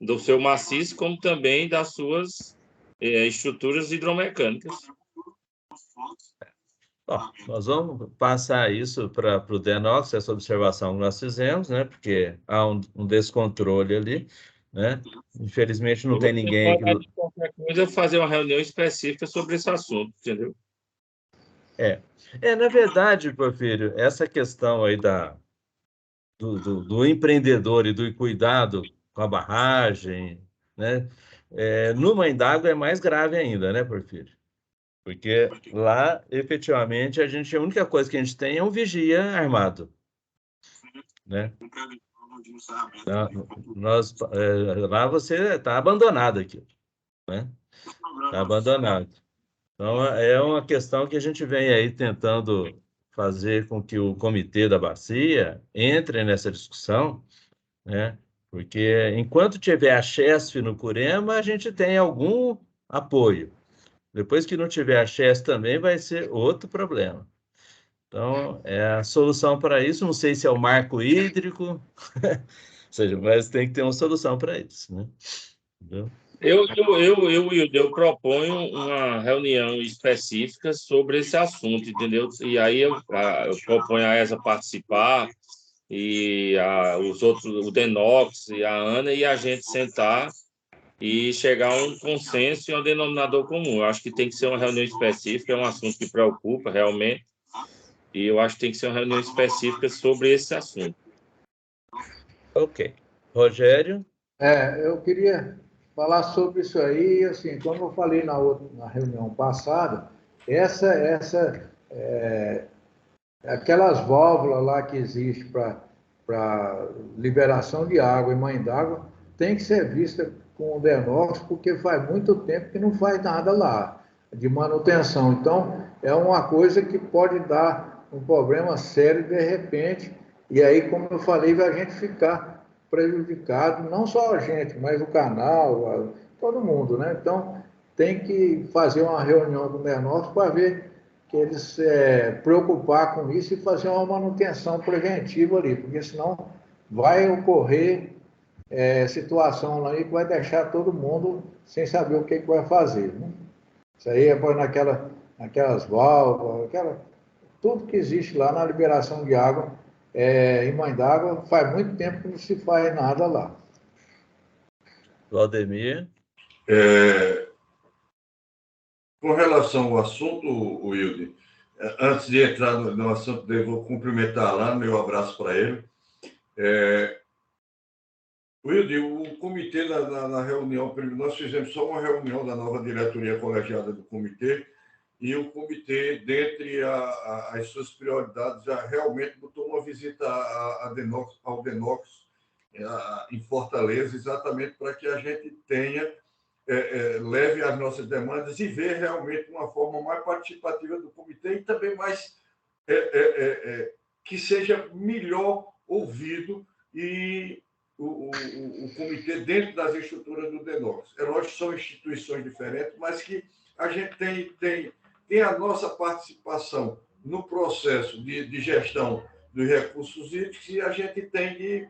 do seu maciço, como também das suas estruturas hidromecânicas. Bom, nós vamos passar isso para o DENOX, essa observação que nós fizemos, né? Porque há um descontrole ali, né? Infelizmente não tem ninguém aqui. Qualquer coisa, fazer uma reunião específica sobre esse assunto, entendeu? Na verdade, Porfírio, essa questão aí do empreendedor e do cuidado com a barragem, né? No Mãe d'Água é mais grave ainda, né, Porfírio? Porque lá, efetivamente, a única coisa que a gente tem é um vigia armado, né? Lá você está abandonado aqui, né? Está abandonado. Então, é uma questão que a gente vem aí tentando fazer com que o comitê da bacia entre nessa discussão, né? Porque enquanto tiver a CHESF no Curema, a gente tem algum apoio. Depois que não tiver a CHESF também vai ser outro problema. Então, a solução para isso, não sei se é o marco hídrico, ou seja, mas tem que ter uma solução para isso, né? Entendeu? Eu proponho uma reunião específica sobre esse assunto, entendeu? E aí eu proponho a ESA participar, e os outros, o DENOX e a ANA, e a gente sentar e chegar a um consenso e um denominador comum. Eu acho que tem que ser uma reunião específica, é um assunto que preocupa realmente, e eu acho que tem que ser uma reunião específica sobre esse assunto. Ok. Rogério? Eu queria falar sobre isso aí, assim, como eu falei na reunião passada, aquelas válvulas lá que existem para liberação de água e Mãe d'Água tem que ser vista com o DENOX, porque faz muito tempo que não faz nada lá de manutenção. Então, é uma coisa que pode dar um problema sério de repente, e aí, como eu falei, vai a gente ficar prejudicado, não só a gente, mas o canal, todo mundo, né? Então, tem que fazer uma reunião com o DENOX para ver que eles preocupar com isso e fazer uma manutenção preventiva ali, porque senão vai ocorrer situação lá que vai deixar todo mundo sem saber o que vai fazer, né? Isso aí é naquelas válvulas, tudo que existe lá na liberação de água em Mãe d'Água, faz muito tempo que não se faz nada lá. Valdemir? Com relação ao assunto, Wilde, antes de entrar no assunto, eu vou cumprimentar lá, meu abraço para ele. Wilde, o comitê, na reunião, nós fizemos só uma reunião da nova diretoria colegiada do comitê, e o comitê, dentre as suas prioridades, já realmente botou uma visita ao DENOX em Fortaleza, exatamente para que a gente leve as nossas demandas e ver realmente uma forma mais participativa do comitê e também mais que seja melhor ouvido e o comitê dentro das estruturas do DENOX. É lógico que são instituições diferentes, mas que a gente tem a nossa participação no processo de gestão dos recursos hídricos e a gente tem de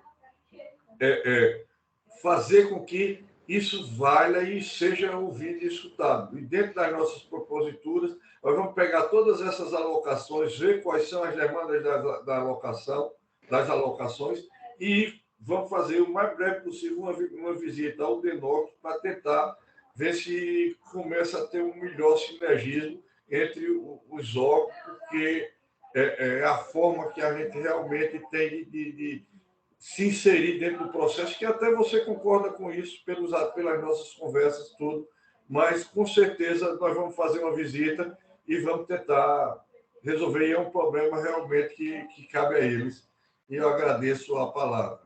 fazer com que isso valha e seja ouvido e escutado. E dentro das nossas proposituras, nós vamos pegar todas essas alocações, ver quais são as demandas das alocações e vamos fazer o mais breve possível uma visita ao DENOX para tentar ver se começa a ter um melhor sinergismo entre os órgãos, porque é a forma que a gente realmente tem de se inserir dentro do processo, que até você concorda com isso pelas nossas conversas, tudo, mas com certeza nós vamos fazer uma visita e vamos tentar resolver, e é um problema realmente que cabe a eles. E eu agradeço a palavra.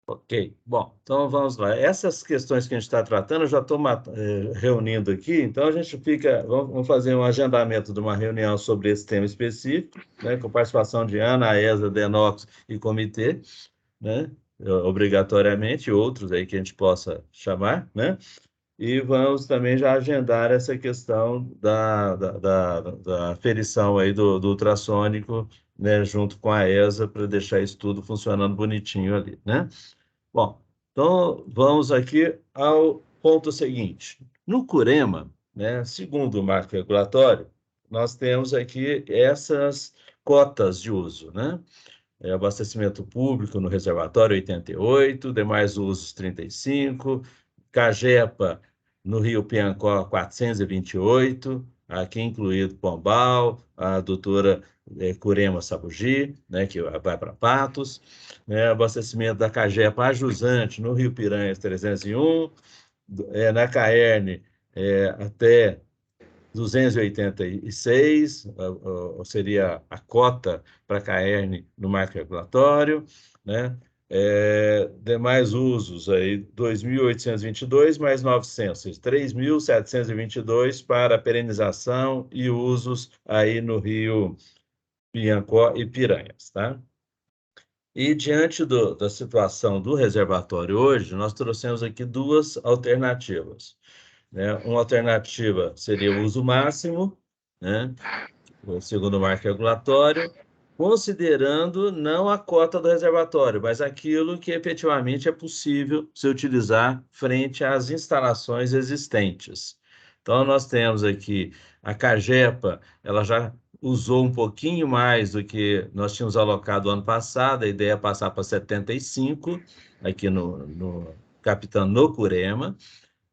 Ok, bom, então vamos lá. Essas questões que a gente está tratando, eu já estou reunindo aqui, então a gente vamos fazer um agendamento de uma reunião sobre esse tema específico, né, com participação de Ana, AESA, DENOX e comitê, né, obrigatoriamente, outros aí que a gente possa chamar, né, e vamos também já agendar essa questão da aferição aí do ultrassônico, né, junto com a AESA, para deixar isso tudo funcionando bonitinho ali, né? Bom, então vamos aqui ao ponto seguinte. No CUREMA, né, segundo o marco regulatório, nós temos aqui essas cotas de uso, né? Abastecimento público no reservatório 88, demais usos 35, Cagepa no Rio Piancó 428, aqui incluído Pombal, a doutora Curema Sabugi, né, que vai para Patos, né, abastecimento da Cagepa a Jusante no Rio Piranhas 301, na Caerne até 286, seria a cota para a Caerne no marco regulatório, né? Demais usos, aí 2.822 mais 900, 3.722 para perenização e usos aí no Rio Piancó e Piranhas, tá? E diante da situação do reservatório hoje, nós trouxemos aqui duas alternativas, né? Uma alternativa seria o uso máximo, né, segundo o marco regulatório, considerando não a cota do reservatório, mas aquilo que efetivamente é possível se utilizar frente às instalações existentes. Então, nós temos aqui a Cagepa, ela já usou um pouquinho mais do que nós tínhamos alocado ano passado, a ideia é passar para 75, aqui captando no CUREMA,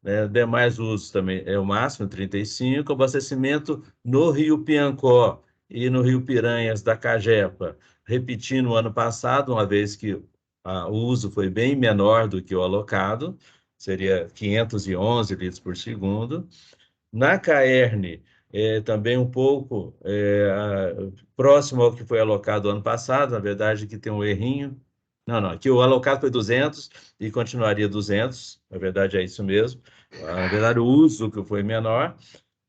né? Demais usos também é o máximo, 35, abastecimento no Rio Piancó e no Rio Piranhas da Cagepa, repetindo o ano passado, uma vez que o uso foi bem menor do que o alocado, seria 511 litros por segundo. Na Caerne, também um pouco próximo ao que foi alocado ano passado, na verdade que tem um errinho. Não, aqui o alocado foi 200 e continuaria 200, na verdade é isso mesmo. Na verdade o uso que foi menor.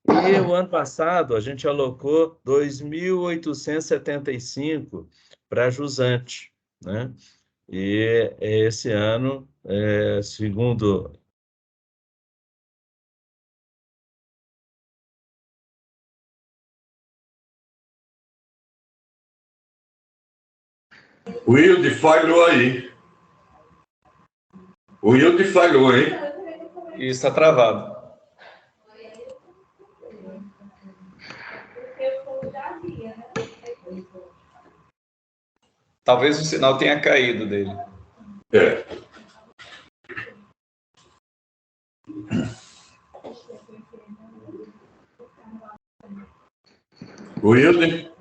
E o ano passado a gente alocou 2.875 para jusante, né? E esse ano, segundo... O Wilde falhou aí. O Wilde falhou, hein? Isso, está travado. Talvez o sinal tenha caído dele. O Wilde?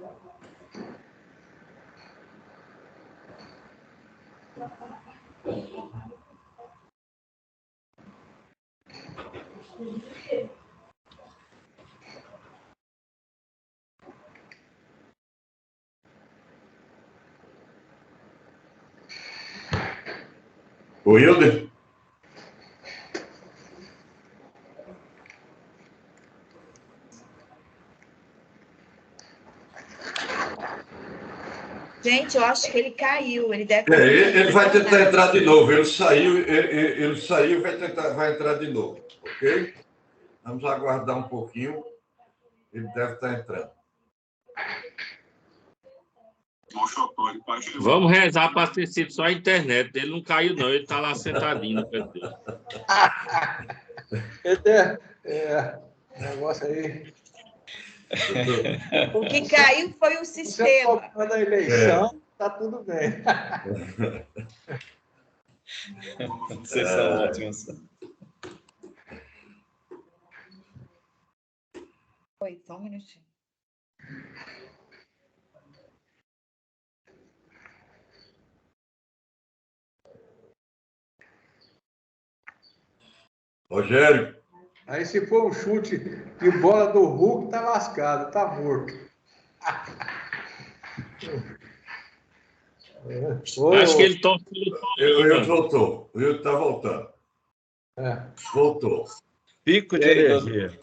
O Wilde? Gente, Gente, eu acho que ele caiu. Ele deve Ele vai tentar entrar de novo. Ele saiu e vai entrar de novo. Ok? Vamos aguardar um pouquinho. Ele deve estar entrando. Vamos rezar para ter sido só a internet. Ele não caiu, não. Ele está lá sentadinho no canto dele. Negócio aí. O que caiu foi o sistema. Da eleição, tá tudo bem. Vocês são ótimos. Oi, só um minutinho. Rogério. Aí, se for um chute de bola do Hulk, tá lascado, tá morto. Acho que ele toca. O Wilton voltou. O Wilton está voltando. Voltou. Pico de energia.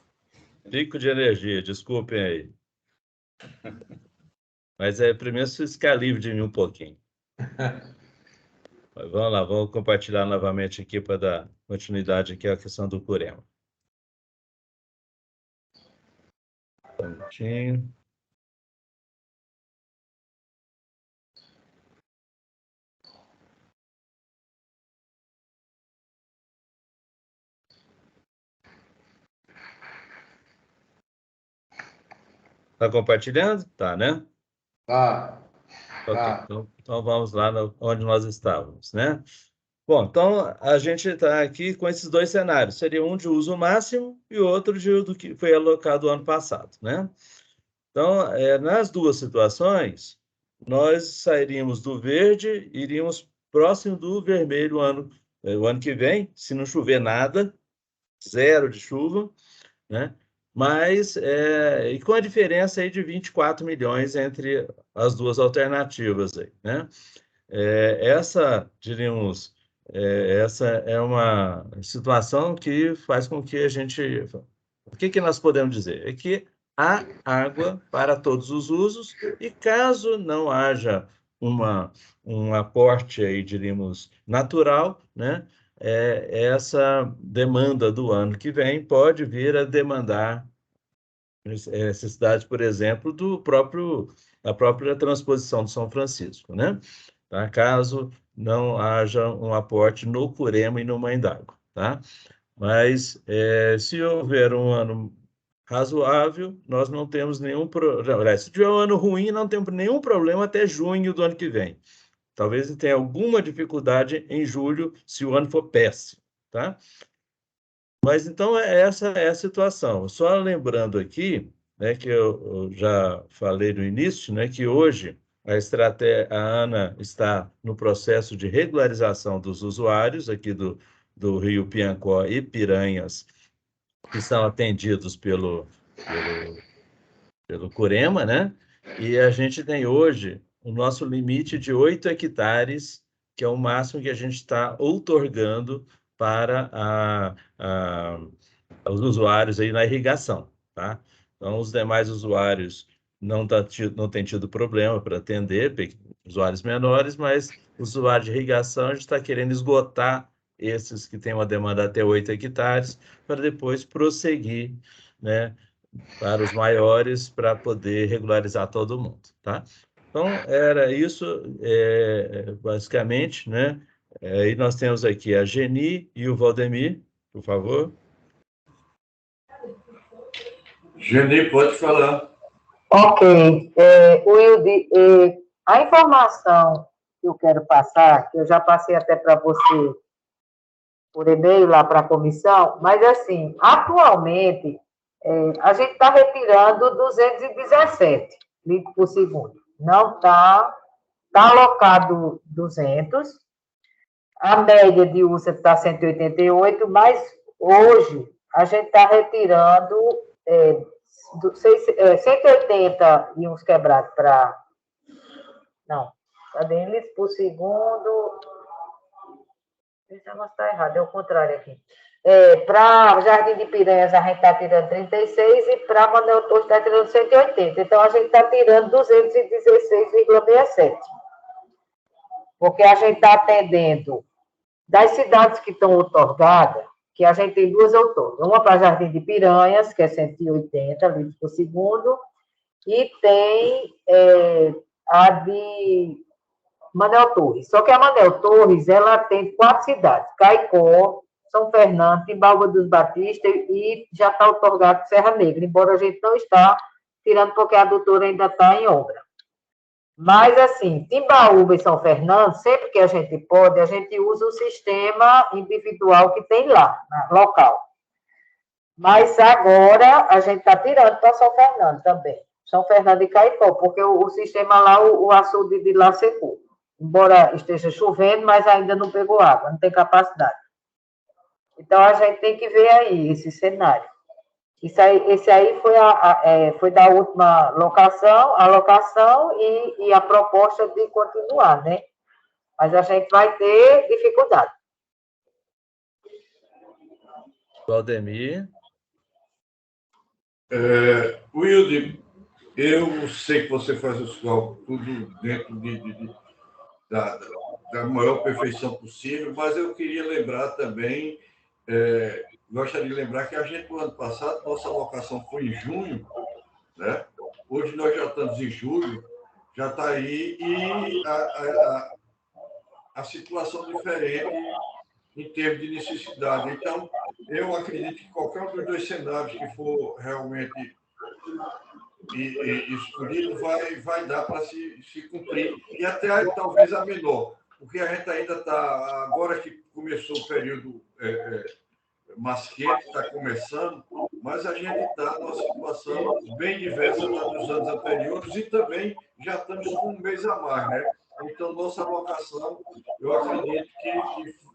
Pico de energia, desculpem aí. Mas primeiro vocês ficar livre de mim um pouquinho. Mas vamos lá, vamos compartilhar novamente aqui para dar continuidade aqui à questão do Curema. Um minutinho. Está compartilhando? Tá, né? Tá. Okay. Então vamos lá onde nós estávamos, né? Bom, então a gente está aqui com esses dois cenários. Seria um de uso máximo e outro do que foi alocado ano passado, né? Então, nas duas situações, nós sairíamos do verde, iríamos próximo do vermelho o ano que vem, se não chover nada, 0 de chuva, né? Mas, e com a diferença aí de 24 milhões entre as duas alternativas aí, né? Diríamos, essa é uma situação que faz com que a gente... O que nós podemos dizer? É que há água para todos os usos e caso não haja um aporte aí, diríamos, natural, né? Essa demanda do ano que vem pode vir a demandar necessidade, por exemplo, da própria transposição de São Francisco, né? Tá? Caso não haja um aporte no Curema e no Mãe d'Água, tá? Mas se houver um ano razoável, nós não temos nenhum problema. Se tiver um ano ruim, não temos nenhum problema até junho do ano que vem. Talvez tenha alguma dificuldade em julho, se o ano for péssimo, tá? Mas, então, essa é a situação. Só lembrando aqui, né, que eu já falei no início, né, que hoje a ANA está no processo de regularização dos usuários aqui do Rio Piancó e Piranhas, que são atendidos pelo Curema, né? E a gente tem hoje o nosso limite de 8 hectares, que é o máximo que a gente está outorgando para os usuários aí na irrigação, tá? Então, os demais usuários não têm tido problema para atender, usuários menores, mas o usuário de irrigação, a gente está querendo esgotar esses que têm uma demanda até 8 hectares, para depois prosseguir, né, para os maiores, para poder regularizar todo mundo, tá? Então, era isso, basicamente, né? E nós temos aqui a Geni e o Valdemir, por favor. Geni, pode falar. Ok. Wilde, a informação que eu quero passar, que eu já passei até para você por e-mail lá para a comissão, mas, assim, atualmente, a gente está retirando 217 litros por segundo. Não está alocado 200. A média de uso está 188, mas hoje a gente está retirando 180 e uns quebrados para... Não, cadê litros por segundo? Esse negócio está errado, é o contrário aqui. Para Jardim de Piranhas, a gente está tirando 36 e para Manuel Torres está tirando 180. Então, a gente está tirando 216,67. porque a gente está atendendo das cidades que estão outorgadas, que a gente tem 2 outorgas. Uma para Jardim de Piranhas, que é 180 litros por segundo, e tem a de Manel Torres. Só que a Manel Torres, ela tem 4 cidades: Caicó, São Fernando, Timbaúba dos Batistas e já está outorgado Serra Negra, embora a gente não está tirando porque a doutora ainda está em obra. Mas, assim, Timbaúba e São Fernando, sempre que a gente pode, a gente usa o sistema individual que tem lá, local. Mas agora a gente está tirando para São Fernando também. São Fernando e Caicó, porque o sistema lá, o açude de lá secou. Embora esteja chovendo, mas ainda não pegou água, não tem capacidade. Então, a gente tem que ver aí esse cenário. Esse aí foi da última alocação e a proposta de continuar, né? Mas a gente vai ter dificuldade. Valdemir. Wilde, eu sei que você faz os cálculos tudo dentro da maior perfeição possível, mas eu queria lembrar também, gostaria de lembrar que a gente, no ano passado, nossa alocação foi em junho, né? Hoje nós já estamos em julho, já está aí, e a situação diferente em termos de necessidade. Então, eu acredito que qualquer um dos 2 cenários que for realmente escolhido vai dar para se cumprir, e até talvez a menor, porque a gente ainda está, agora que começou o período mais quente, está começando, mas a gente está numa situação bem diversa dos anos anteriores e também já estamos com um mês a mais, né? Então, nossa alocação, eu acredito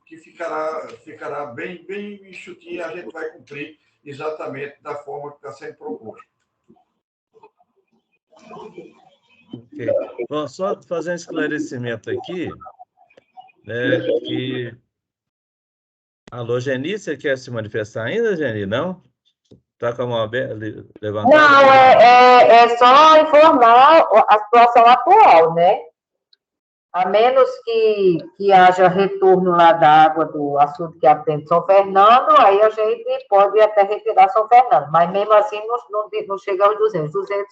que ficará bem enxutinha, a gente vai cumprir exatamente da forma que está sendo proposto. Ok. Bom, só fazer um esclarecimento aqui, né, que... Alô, Geni, você quer se manifestar ainda, Geni? Não? Está com a mão levantada? Não, é só informar a situação atual, né? A menos que haja retorno lá da água do açude que atende São Fernando, aí a gente pode até retirar São Fernando, mas mesmo assim não chega aos 200. 200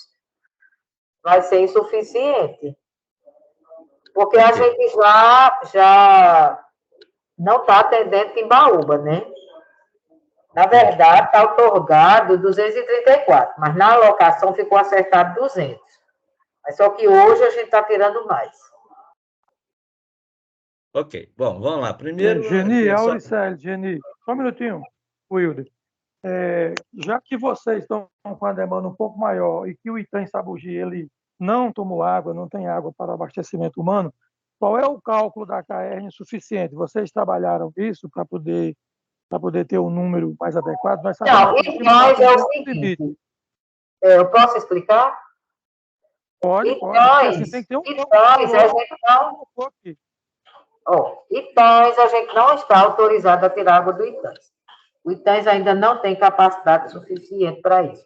vai ser insuficiente. Porque a gente já não está atendendo Timbaúba, né? Na verdade, está outorgado 234, mas na alocação ficou acertado 200. Mas só que hoje a gente está tirando mais. Ok, bom, vamos lá. Primeiro... Geni, Geni, só um minutinho, Wilder. Já que vocês estão com a demanda um pouco maior e que o Itã em Sabugi, ele não tomou água, não tem água para abastecimento humano, qual é o cálculo da KR suficiente? Vocês trabalharam isso para poder ter um número mais adequado? Não, Itãs é o seguinte. Eu posso explicar? Pode. Itãs, tem que ter um Itãs, a gente não... Itãs, a gente não está autorizado a tirar água do Itãs. O Itãs ainda não tem capacidade suficiente para isso.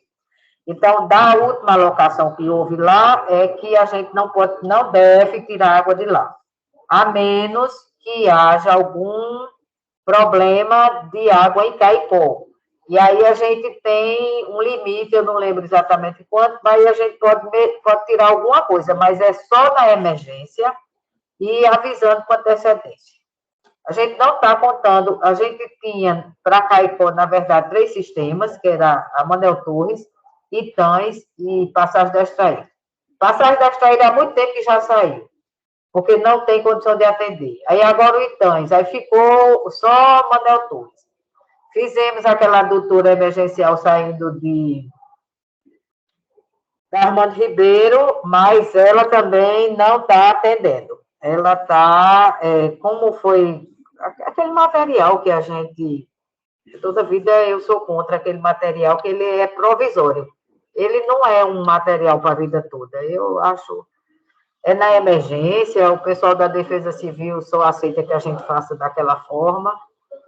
Então, da última alocação que houve lá, é que a gente não deve tirar água de lá, a menos que haja algum problema de água em Caicó. E aí a gente tem um limite, eu não lembro exatamente quanto, mas a gente pode tirar alguma coisa, mas é só na emergência e avisando com antecedência. A gente não está contando, a gente tinha para Caicó, na verdade, 3 sistemas, que era a Manel Torres, Itãs e Passagem da Extraída. Passagem da Extraída há muito tempo que já saiu, porque não tem condição de atender. Aí agora o Itãs, aí ficou só Manel Torres. Fizemos aquela doutora emergencial saindo da Armando Ribeiro, mas ela também não está atendendo. Ela está, como foi aquele material que a gente, toda vida eu sou contra aquele material, que ele é provisório. Ele não é um material para a vida toda. Eu acho, na emergência, o pessoal da Defesa Civil só aceita que a gente faça daquela forma,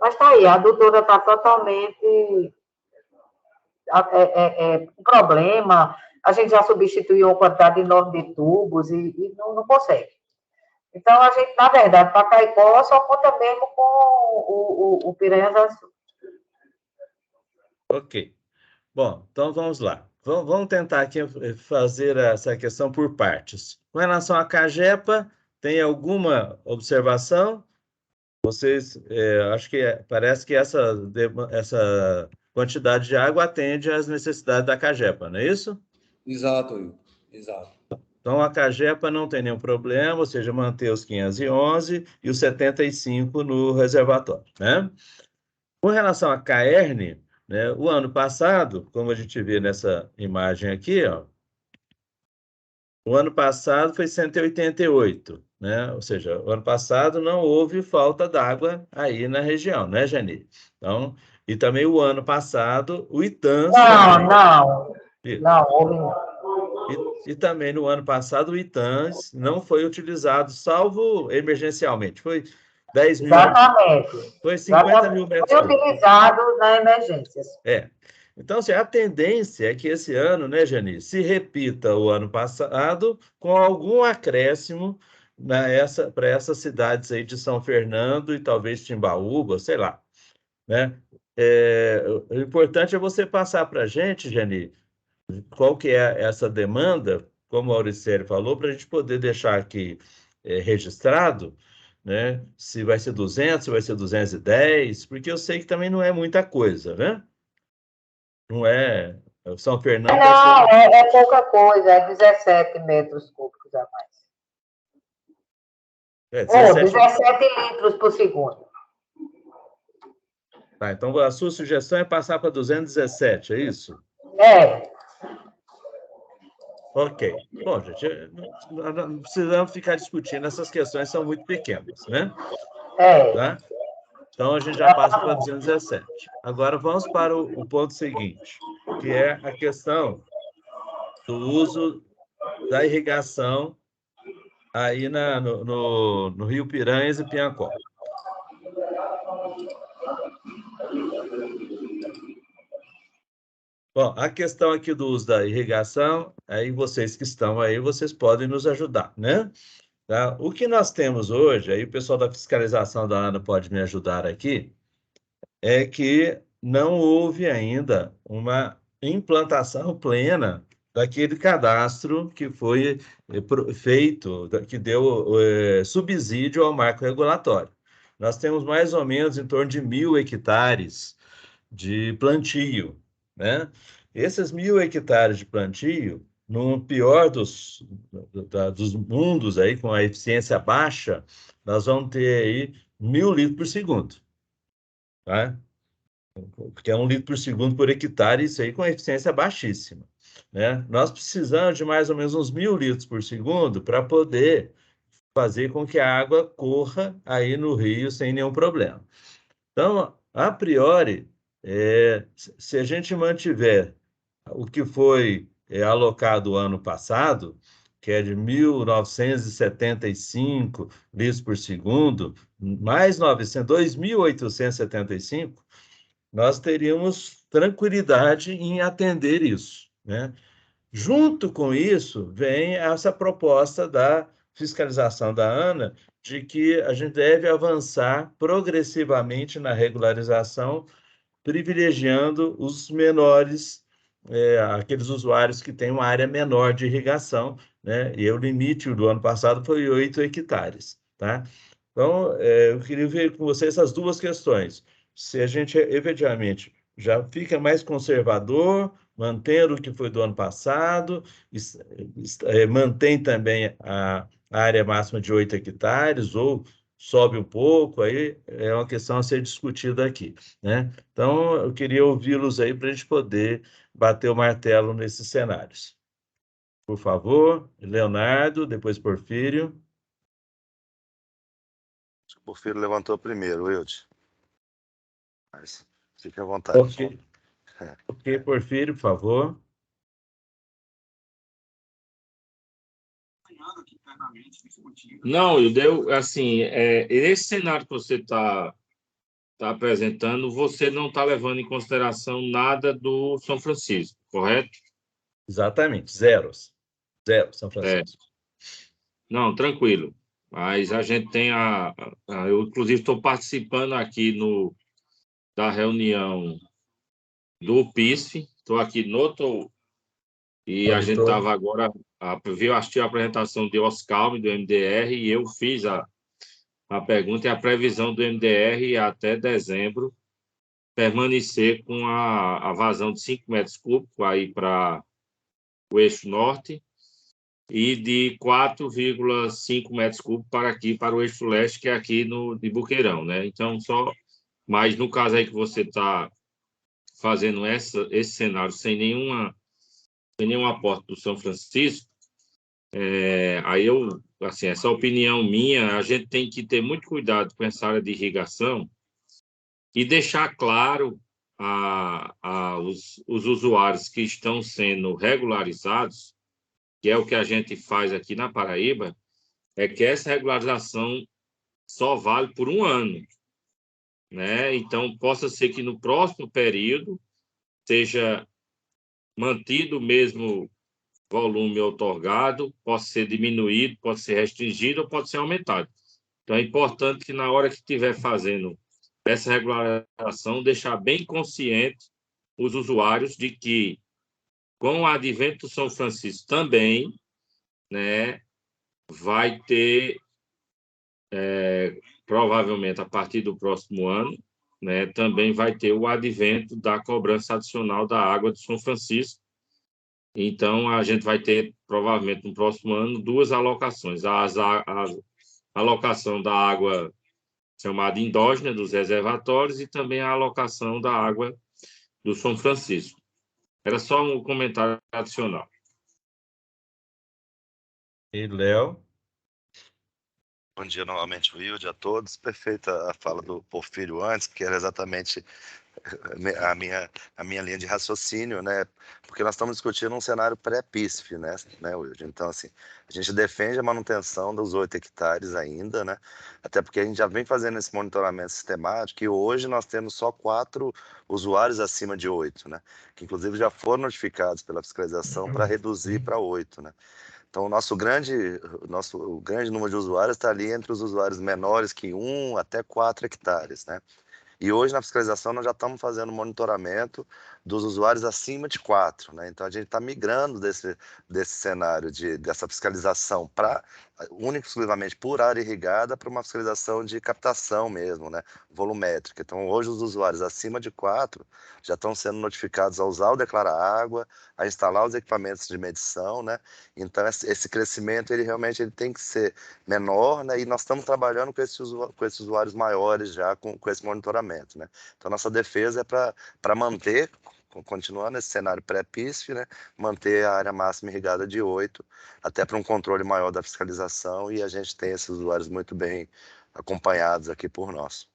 mas está aí, a doutora está totalmente com problema, a gente já substituiu uma quantidade enorme de tubos e não consegue. Então, a gente, na verdade, para Caicó, só conta mesmo com o Piranhas Azul. Ok. Bom, então vamos lá. Vamos tentar aqui fazer essa questão por partes. Com relação à Cagepa, tem alguma observação? Vocês, acho que parece que essa quantidade de água atende às necessidades da Cagepa, não é isso? Exato, Will. Exato. Então, a Cagepa não tem nenhum problema, ou seja, manter os 511 e os 75 no reservatório, né? Com relação à Caerne, né, o ano passado, como a gente vê nessa imagem aqui, ó, o ano passado foi 188, né? Ou seja, o ano passado não houve falta d'água aí na região, né, Jani? Então, e também o ano passado, o ITANS... Não, houve não. E também no ano passado o ITANS não foi utilizado, salvo emergencialmente. Foi 10 mil... Exatamente. Foi 50 mil metros cúbicos. Foi utilizado na emergências. Então, assim, a tendência é que esse ano, né, Jani, se repita o ano passado com algum acréscimo para essas cidades aí de São Fernando e talvez Timbaúba, sei lá, né? O importante é você passar para a gente, Jani, qual que é essa demanda, como a Auricélia falou, para a gente poder deixar aqui registrado, né? Se vai ser 200, se vai ser 210, porque eu sei que também não é muita coisa, né? Não é... São Fernando... Não, é pouca coisa, é 17 metros cúbicos a mais. 17 litros por segundo. Tá, então a sua sugestão é passar para 217, é isso? Ok. Bom, gente, não precisamos ficar discutindo essas questões, são muito pequenas, né? Tá? Então, a gente já passa para 217. Agora, vamos para o ponto seguinte, que é a questão do uso da irrigação aí no Rio Piranhas e Piancó. Bom, a questão aqui do uso da irrigação, aí vocês que estão aí, vocês podem nos ajudar, né? Tá? O que nós temos hoje, aí o pessoal da fiscalização da ANA pode me ajudar aqui, é que não houve ainda uma implantação plena daquele cadastro que foi feito, que deu subsídio ao marco regulatório. Nós temos mais ou menos em torno de 1.000 hectares de plantio, né? Esses 1.000 hectares de plantio, no pior dos mundos, aí, com a eficiência baixa, nós vamos ter aí 1.000 litros por segundo. Tá? Porque é 1 litro por segundo por hectare, isso aí com eficiência baixíssima. Né? Nós precisamos de mais ou menos uns 1.000 litros por segundo para poder fazer com que a água corra aí no rio sem nenhum problema. Então, a priori, se a gente mantiver o que foi alocado ano passado, que é de 1.975 litros por segundo, mais 2.875, nós teríamos tranquilidade em atender isso, né? Junto com isso, vem essa proposta da fiscalização da ANA de que a gente deve avançar progressivamente na regularização, privilegiando os menores, aqueles usuários que têm uma área menor de irrigação, né? E o limite do ano passado foi 8 hectares, tá? Então, eu queria ver com você essas duas questões. Se a gente efetivamente já fica mais conservador, mantendo o que foi do ano passado, mantém também a área máxima de 8 hectares, ou sobe um pouco, aí é uma questão a ser discutida aqui, né? Então, eu queria ouvi-los aí para a gente poder bater o martelo nesses cenários. Por favor, Leonardo, depois Porfírio. O Porfírio levantou primeiro, Wilde. Mas fique à vontade. Ok, Porfírio, por favor. Não, Wilde, assim, esse cenário que você está apresentando, você não está levando em consideração nada do São Francisco, correto? Exatamente, zero, São Francisco. Não, tranquilo. Mas a gente tem eu, inclusive, estou participando aqui da reunião do PISF, estou aqui e a gente estava agora, assistiu a apresentação de Oscar, do MDR, e eu fiz a pergunta e a previsão do MDR até dezembro permanecer com a vazão de 5 metros cúbicos aí para o eixo norte e de 4,5 metros cúbicos para o eixo leste, que é aqui de Boqueirão, né? Então, mas no caso aí que você está fazendo esse cenário sem nenhum aporte do São Francisco, aí assim, essa opinião minha, a gente tem que ter muito cuidado com essa área de irrigação e deixar claro os usuários que estão sendo regularizados, que é o que a gente faz aqui na Paraíba, é que essa regularização só vale por 1 ano, né? Então, possa ser que no próximo período seja mantido o mesmo volume outorgado, possa ser diminuído, pode ser restringido ou pode ser aumentado. Então, é importante que na hora que estiver fazendo essa regularização, deixar bem consciente os usuários de que, com o advento do São Francisco também, né, vai ter, provavelmente, a partir do próximo ano, né, também vai ter o advento da cobrança adicional da água do São Francisco. Então, a gente vai ter, provavelmente, no próximo ano, 2 alocações. A alocação da água chamada endógena dos reservatórios e também a alocação da água do São Francisco. Era só um comentário adicional. E Léo? Bom dia novamente, Wilde, a todos. Perfeita a fala do Porfírio antes, que era exatamente a minha linha de raciocínio, né? Porque nós estamos discutindo um cenário pré-PISF, né, Wilde? Então, assim, a gente defende a manutenção dos 8 hectares ainda, né? Até porque a gente já vem fazendo esse monitoramento sistemático e hoje nós temos só 4 usuários acima de 8, né? Que inclusive já foram notificados pela fiscalização para reduzir para 8, né? Então, o grande número de usuários está ali entre os usuários menores que 1 até 4 hectares, né? E hoje, na fiscalização, nós já estamos fazendo monitoramento dos usuários acima de 4, né? Então, a gente está migrando desse cenário, dessa fiscalização para única e exclusivamente por área irrigada para uma fiscalização de captação mesmo, né? Volumétrica. Então, hoje, os usuários acima de 4 já estão sendo notificados a usar o Declara Água, a instalar os equipamentos de medição, né? Então, esse crescimento, ele realmente tem que ser menor, né? E nós estamos trabalhando com esses usuários maiores já, com esse monitoramento, né? Então, nossa defesa é para manter, continuando esse cenário pré-PISF, né? Manter a área máxima irrigada de 8, até para um controle maior da fiscalização, e a gente tem esses usuários muito bem acompanhados aqui por nós.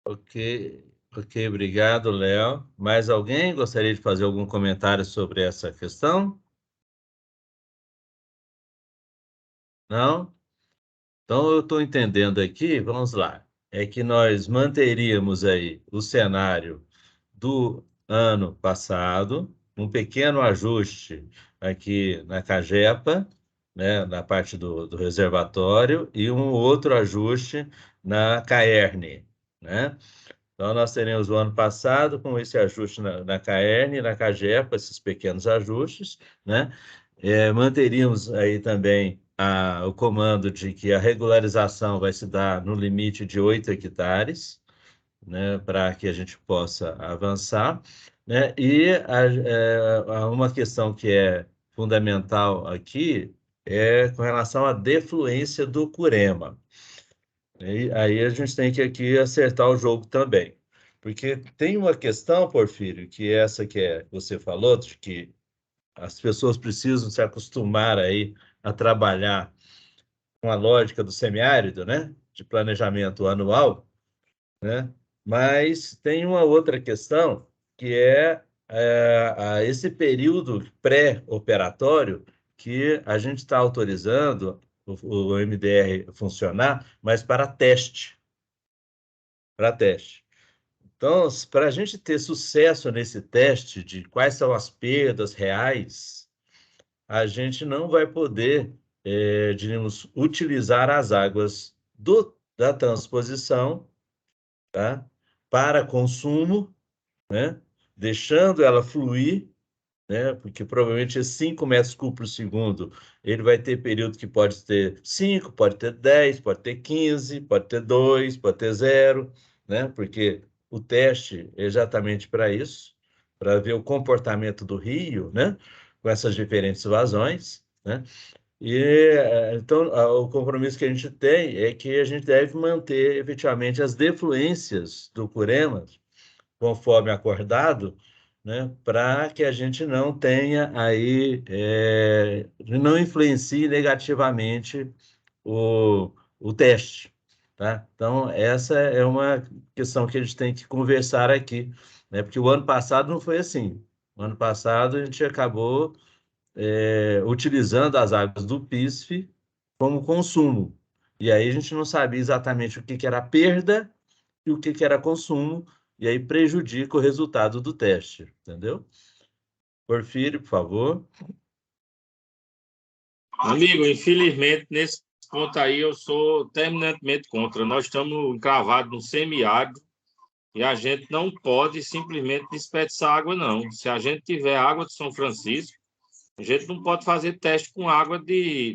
Ok, obrigado, Léo. Mais alguém gostaria de fazer algum comentário sobre essa questão? Não? Então, eu estou entendendo aqui, vamos lá, é que nós manteríamos aí o cenário do ano passado, um pequeno ajuste aqui na Cagepa, né, na parte do reservatório, e um outro ajuste na Caerne, né? Então, nós teremos o ano passado com esse ajuste na Caerne e na Cagepa, esses pequenos ajustes, né? Manteríamos aí também o comando de que a regularização vai se dar no limite de 8 hectares, né, para que a gente possa avançar, né? E uma questão que é fundamental aqui é com relação à defluência do Curema. E aí a gente tem que aqui acertar o jogo também, porque tem uma questão, Porfírio, que essa que você falou, de que as pessoas precisam se acostumar aí a trabalhar com a lógica do semiárido, né, de planejamento anual, né? Mas tem uma outra questão, que é esse período pré-operatório que a gente está autorizando o MDR funcionar, mas para teste. Para teste. Então, para a gente ter sucesso nesse teste de quais são as perdas reais, a gente não vai poder diríamos, utilizar as águas da transposição, tá? Para consumo, né? Deixando ela fluir, né? Porque provavelmente esses 5 metros cúbicos por segundo, ele vai ter período que pode ter 5, pode ter 10, pode ter 15, pode ter 2, pode ter 0, né? Porque o teste é exatamente para isso, para ver o comportamento do rio, né? Com essas diferentes vazões, né? Então, o compromisso que a gente tem é que a gente deve manter efetivamente as defluências do Curema, conforme acordado, né, para que a gente não tenha aí, não influencie negativamente o teste, tá? Então, essa é uma questão que a gente tem que conversar aqui, né? Porque o ano passado não foi assim. O ano passado a gente acabou utilizando as águas do PISF como consumo. E aí a gente não sabia exatamente o que era perda e o que era consumo, e aí prejudica o resultado do teste, entendeu? Porfírio, por favor. Amigo, infelizmente, nesse ponto aí eu sou terminantemente contra. Nós estamos encravados no semiárido e a gente não pode simplesmente desperdiçar água, não. Se a gente tiver água de São Francisco, a gente não pode fazer teste com água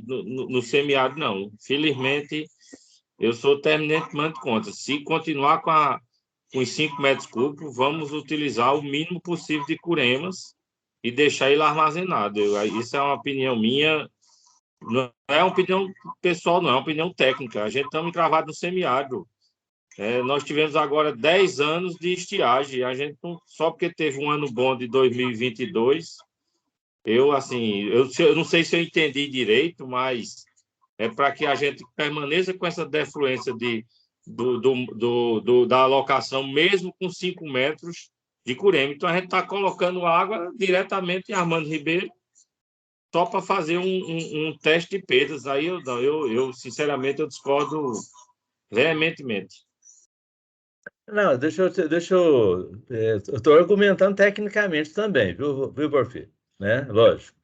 no semiárido, não. Infelizmente, eu sou terminantemente contra. Se continuar com os 5 metros cúbicos, vamos utilizar o mínimo possível de curemas e deixar ele armazenado. Isso é uma opinião minha, não é uma opinião pessoal, não, é uma opinião técnica. A gente estamos encravados no semiárido. Nós tivemos agora 10 anos de estiagem. A gente só porque teve um ano bom de 2022, eu não sei se eu entendi direito, mas é para que a gente permaneça com essa defluência da alocação, mesmo com 5 metros de Curema. Então, a gente está colocando água diretamente em Armando Ribeiro, só para fazer um teste de perdas. Aí, sinceramente, eu discordo veementemente. Não, eu estou argumentando tecnicamente também, viu, Porfírio? Né? Lógico.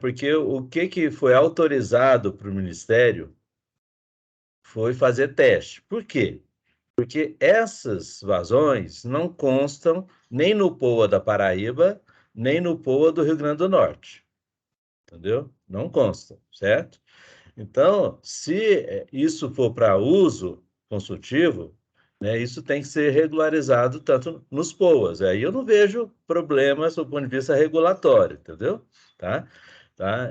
Porque o que foi autorizado para o Ministério foi fazer teste. Por quê? Porque essas vazões não constam nem no POA da Paraíba, nem no POA do Rio Grande do Norte. Entendeu? Não constam, certo? Então, se isso for para uso consultivo, né, isso tem que ser regularizado tanto nos POAs. Aí eu não vejo problemas do ponto de vista regulatório, entendeu? Tá?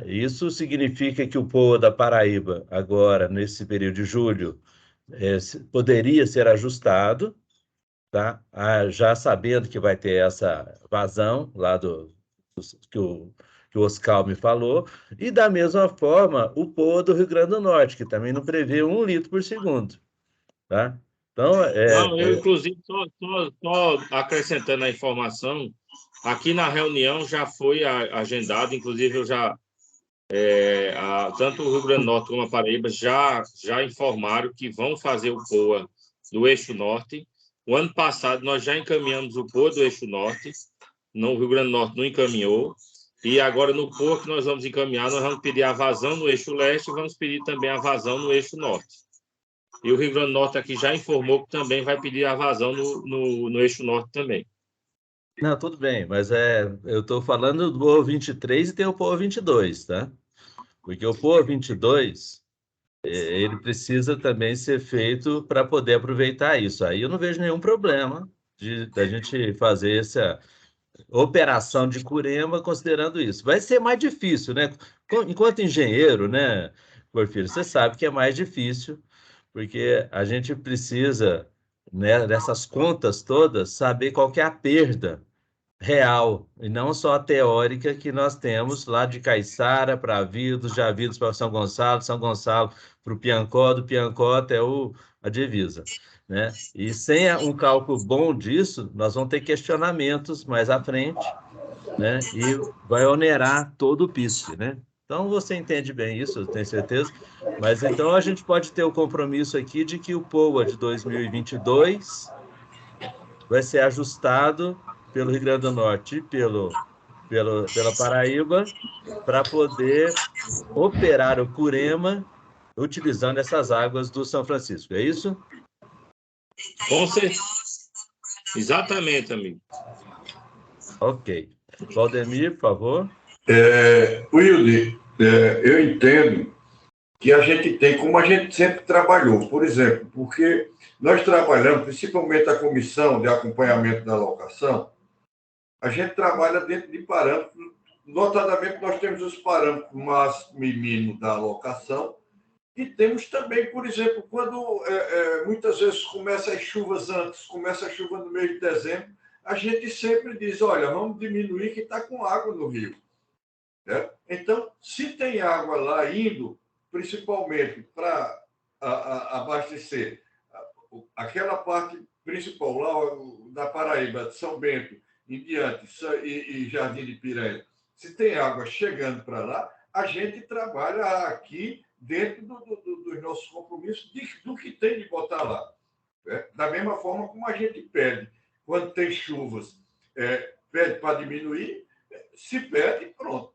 Isso significa que o POA da Paraíba, agora, nesse período de julho, poderia ser ajustado, tá? Já sabendo que vai ter essa vazão lá que o Oscar me falou, e da mesma forma o POA do Rio Grande do Norte, que também não prevê 1 litro por segundo. Tá? Então, não, eu, inclusive, só acrescentando a informação, aqui na reunião já foi agendado, inclusive eu já tanto o Rio Grande do Norte como a Paraíba já informaram que vão fazer o POA do Eixo Norte. O ano passado nós já encaminhamos o POA do Eixo Norte, no Rio Grande do Norte não encaminhou, e agora no POA que nós vamos encaminhar, nós vamos pedir a vazão no Eixo Leste e vamos pedir também a vazão no Eixo Norte. E o Rio Grande do Norte aqui já informou que também vai pedir a vazão no Eixo Norte também. Não, tudo bem, mas eu estou falando do POA 23 e tem o POA 22, tá? Porque o POA 22, ele precisa também ser feito para poder aproveitar isso. Aí eu não vejo nenhum problema da gente fazer essa operação de Curema considerando isso. Vai ser mais difícil, né? Enquanto engenheiro, né, Porfírio, você sabe que é mais difícil, porque a gente precisa, né, dessas contas todas, saber qual que é a perda real, e não só a teórica que nós temos lá de Caiçara para Avidos, de Avidos para São Gonçalo para o Piancó, do Piancó até a divisa. Né? E sem um cálculo bom disso, nós vamos ter questionamentos mais à frente, né? E vai onerar todo o PISF, né? Então, você entende bem isso, eu tenho certeza. Mas, então, a gente pode ter o compromisso aqui de que o POA de 2022 vai ser ajustado pelo Rio Grande do Norte e pelo pela Paraíba para poder operar o Curema utilizando essas águas do São Francisco. É isso? Com certeza. Exatamente, amigo. Ok. Valdemir, por favor. Wilde, eu entendo que a gente tem, como a gente sempre trabalhou, por exemplo, porque nós trabalhamos, principalmente a comissão de acompanhamento da alocação, a gente trabalha dentro de parâmetros, notadamente nós temos os parâmetros máximo e mínimo da alocação, e temos também, por exemplo, quando muitas vezes começam as chuvas antes, começa a chuva no mês de dezembro, a gente sempre diz, olha, vamos diminuir que está com água no rio. Né? Então, se tem água lá indo, principalmente para abastecer aquela parte principal lá da Paraíba, de São Bento, em diante, e Jardim de Piranha, se tem água chegando para lá, a gente trabalha aqui dentro dos nossos compromissos do que tem de botar lá. Né? Da mesma forma como a gente pede, quando tem chuvas, pede para diminuir, se pede, pronto.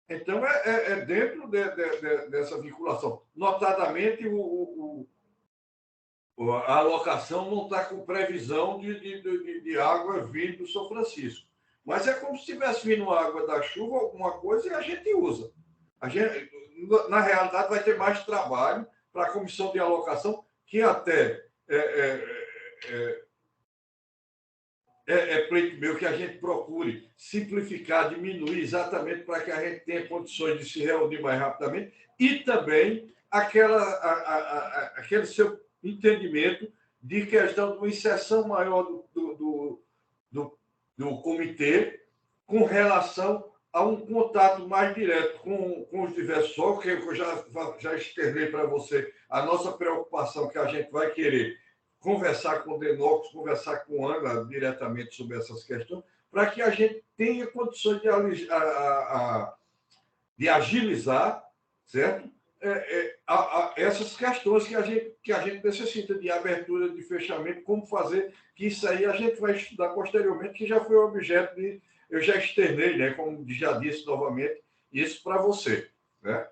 Então, é dentro dessa vinculação. Notadamente, a alocação não está com previsão de água vindo do São Francisco. Mas é como se tivesse vindo água da chuva, alguma coisa, e a gente usa. Na realidade, vai ter mais trabalho para a comissão de alocação, que até pleito meu que a gente procure simplificar, diminuir, exatamente para que a gente tenha condições de se reunir mais rapidamente, e também aquele seu entendimento de questão de uma inserção maior do comitê com relação a um contato mais direto com os diversos órgãos, que eu já externei para você a nossa preocupação, que a gente vai querer conversar com o Denox, conversar com a Ana diretamente sobre essas questões, para que a gente tenha condições de agilizar, certo? Essas questões que a gente necessita de abertura, de fechamento, como fazer, que isso aí a gente vai estudar posteriormente, que já foi objeto de... Eu já externei, né, como já disse novamente, isso para você. Né?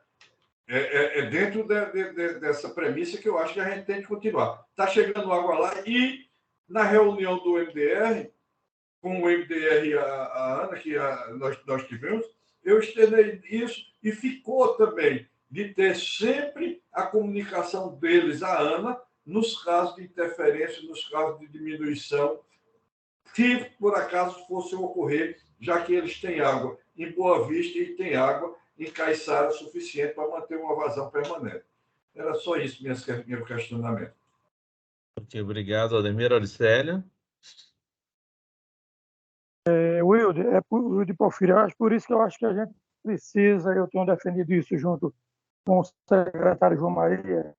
Dentro dessa premissa que eu acho que a gente tem que continuar. Está chegando água lá e na reunião do MDR, com o MDR e a Ana, que nós tivemos, eu externei isso e ficou também de ter sempre a comunicação deles, a Ana, nos casos de interferência, nos casos de diminuição, se por acaso fosse ocorrer, já que eles têm água em Boa Vista e têm água em Caiçara suficiente para manter uma vazão permanente. Era só isso, meu questionamento. Ok, obrigado, Aldemir. Auricélio. Wilde, Wilde Porfírio, por isso que eu acho que a gente precisa, eu tenho defendido isso junto com o secretário João Maria,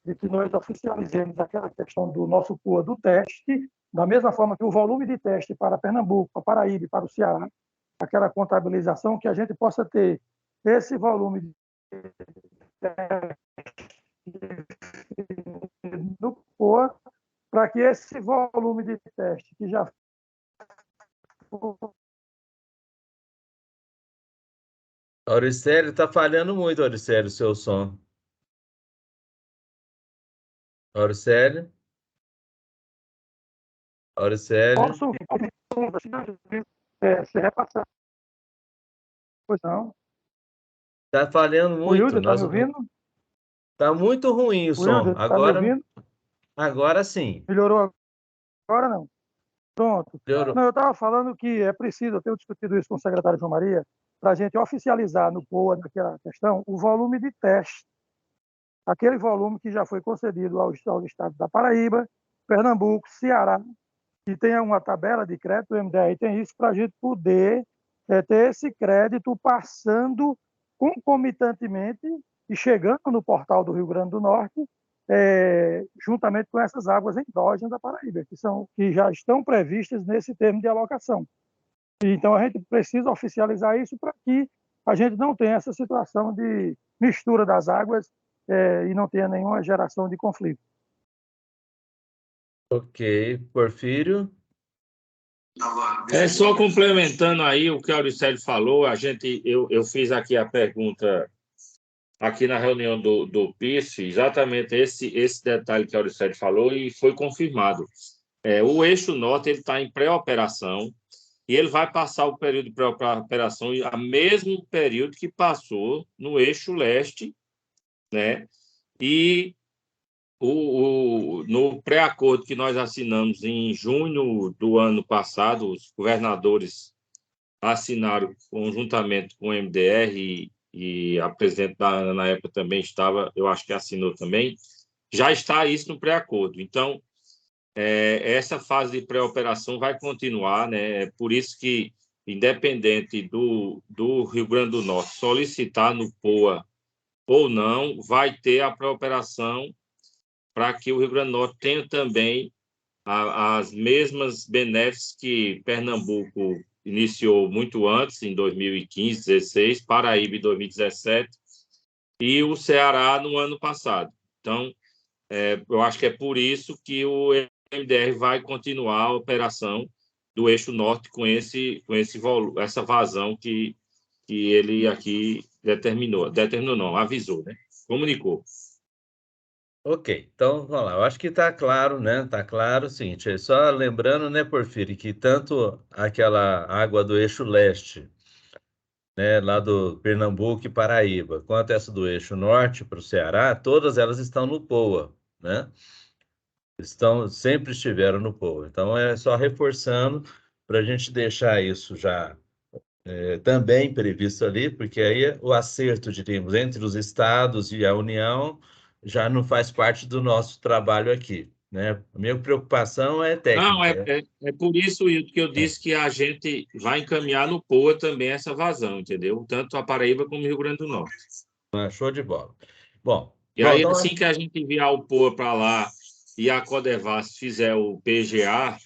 de que nós oficializemos aquela questão do nosso POA do teste, da mesma forma que o volume de teste para Pernambuco, para Paraíba e para o Ceará, aquela contabilização, que a gente possa ter esse volume de no POA, para que esse volume de teste que já Auricélio, está falhando muito, Auricélio, o seu som. Auricélio? Auricélio? Posso se repassar? Pois não. Está falhando muito. Wilde, está me ouvindo? Está muito ruim o som. Wilde, Agora, tá me ouvindo? Agora sim. Melhorou agora, não? Pronto. Melhorou. Não, eu estava falando que é preciso, eu tenho discutido isso com o secretário João Maria, para a gente oficializar no POA, naquela questão, o volume de teste. Aquele volume que já foi concedido ao estado da Paraíba, Pernambuco, Ceará, que tenha uma tabela de crédito, o MDR tem isso, para a gente poder ter esse crédito passando concomitantemente e chegando no portal do Rio Grande do Norte, juntamente com essas águas endógenas da Paraíba, que já estão previstas nesse termo de alocação. Então, a gente precisa oficializar isso para que a gente não tenha essa situação de mistura das águas e não tenha nenhuma geração de conflito. Ok. Porfírio? Só complementando aí o que o Auricélio falou, eu fiz aqui a pergunta aqui na reunião do PIS, exatamente esse detalhe que o Auricélio falou, e foi confirmado. O eixo norte está em pré-operação, e ele vai passar o período de pré-operação, o mesmo período que passou no eixo leste, né? E no pré-acordo que nós assinamos em junho do ano passado, os governadores assinaram conjuntamente com o MDR e a presidente da ANA na época também estava, eu acho que assinou também, já está isso no pré-acordo. Então, essa fase de pré-operação vai continuar, né? É por isso que, independente do Rio Grande do Norte solicitar no POA ou não, vai ter a pré-operação para que o Rio Grande do Norte tenha também as mesmas benesses que Pernambuco iniciou muito antes, em 2015, 2016, Paraíba em 2017 e o Ceará no ano passado. Então, eu acho que é por isso que o MDR vai continuar a operação do eixo norte com essa vazão que ele aqui determinou não, avisou, né? Comunicou. Ok, então vamos lá. Eu acho que está claro, né? Está claro o seguinte, só lembrando, né, Porfírio, que tanto aquela água do eixo leste, né, lá do Pernambuco e Paraíba, quanto essa do eixo norte para o Ceará, todas elas estão no POA, né? Sempre estiveram no POA. Então, é só reforçando para a gente deixar isso já também previsto ali, porque aí o acerto, diríamos, entre os estados e a União já não faz parte do nosso trabalho aqui, né? A minha preocupação é técnica. Não, é por isso, Hildo, que eu disse que a gente vai encaminhar no POA também essa vazão, entendeu? Tanto a Paraíba como o Rio Grande do Norte. Show de bola. Bom, e aí, então, assim que a gente enviar o POA para lá e a Codevasf fizer o PGA,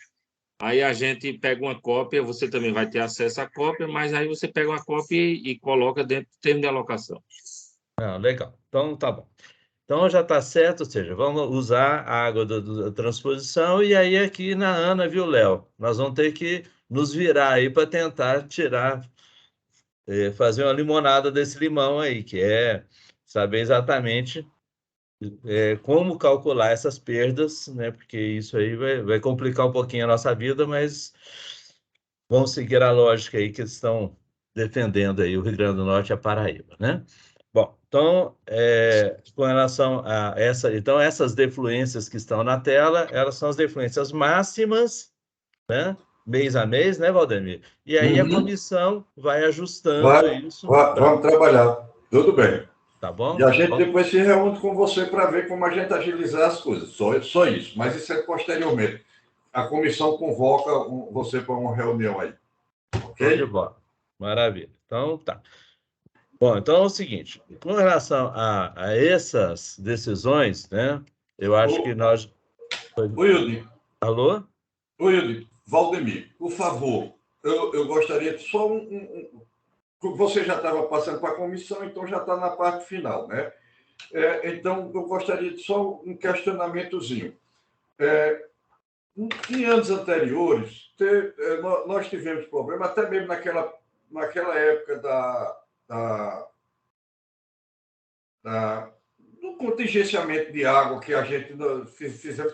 aí a gente pega uma cópia, você também vai ter acesso à cópia, mas aí você pega uma cópia e coloca dentro do termo de alocação. Legal. Então, tá bom. Então, já está certo, ou seja, vamos usar a água da transposição e aí aqui na ANA, viu, Léo? Nós vamos ter que nos virar aí para tentar tirar, fazer uma limonada desse limão aí, que é saber exatamente como calcular essas perdas, né? Porque isso aí vai complicar um pouquinho a nossa vida, mas vamos seguir a lógica aí que estão defendendo aí o Rio Grande do Norte e a Paraíba, né? Bom, então, com relação a essas defluências que estão na tela, elas são as defluências máximas, né? Mês a mês, né, Valdemir? E aí a comissão vai ajustando isso. Vamos trabalhar, tudo bem. Tá bom? E a gente depois se reúne com você para ver como a gente agilizar as coisas, só isso. Mas isso é posteriormente. A comissão convoca você para uma reunião aí. Ok? De bola. Maravilha. Então, tá. Bom, então é o seguinte, com relação a essas decisões, né, eu acho que nós... Wilde. Alô? Wilde, Valdemir, por favor, eu gostaria de só você já estava passando para a comissão, então já está na parte final, né? Então, eu gostaria de só um questionamentozinho. Em anos anteriores, nós tivemos problema, até mesmo naquela época do contingenciamento de água que a gente fizemos,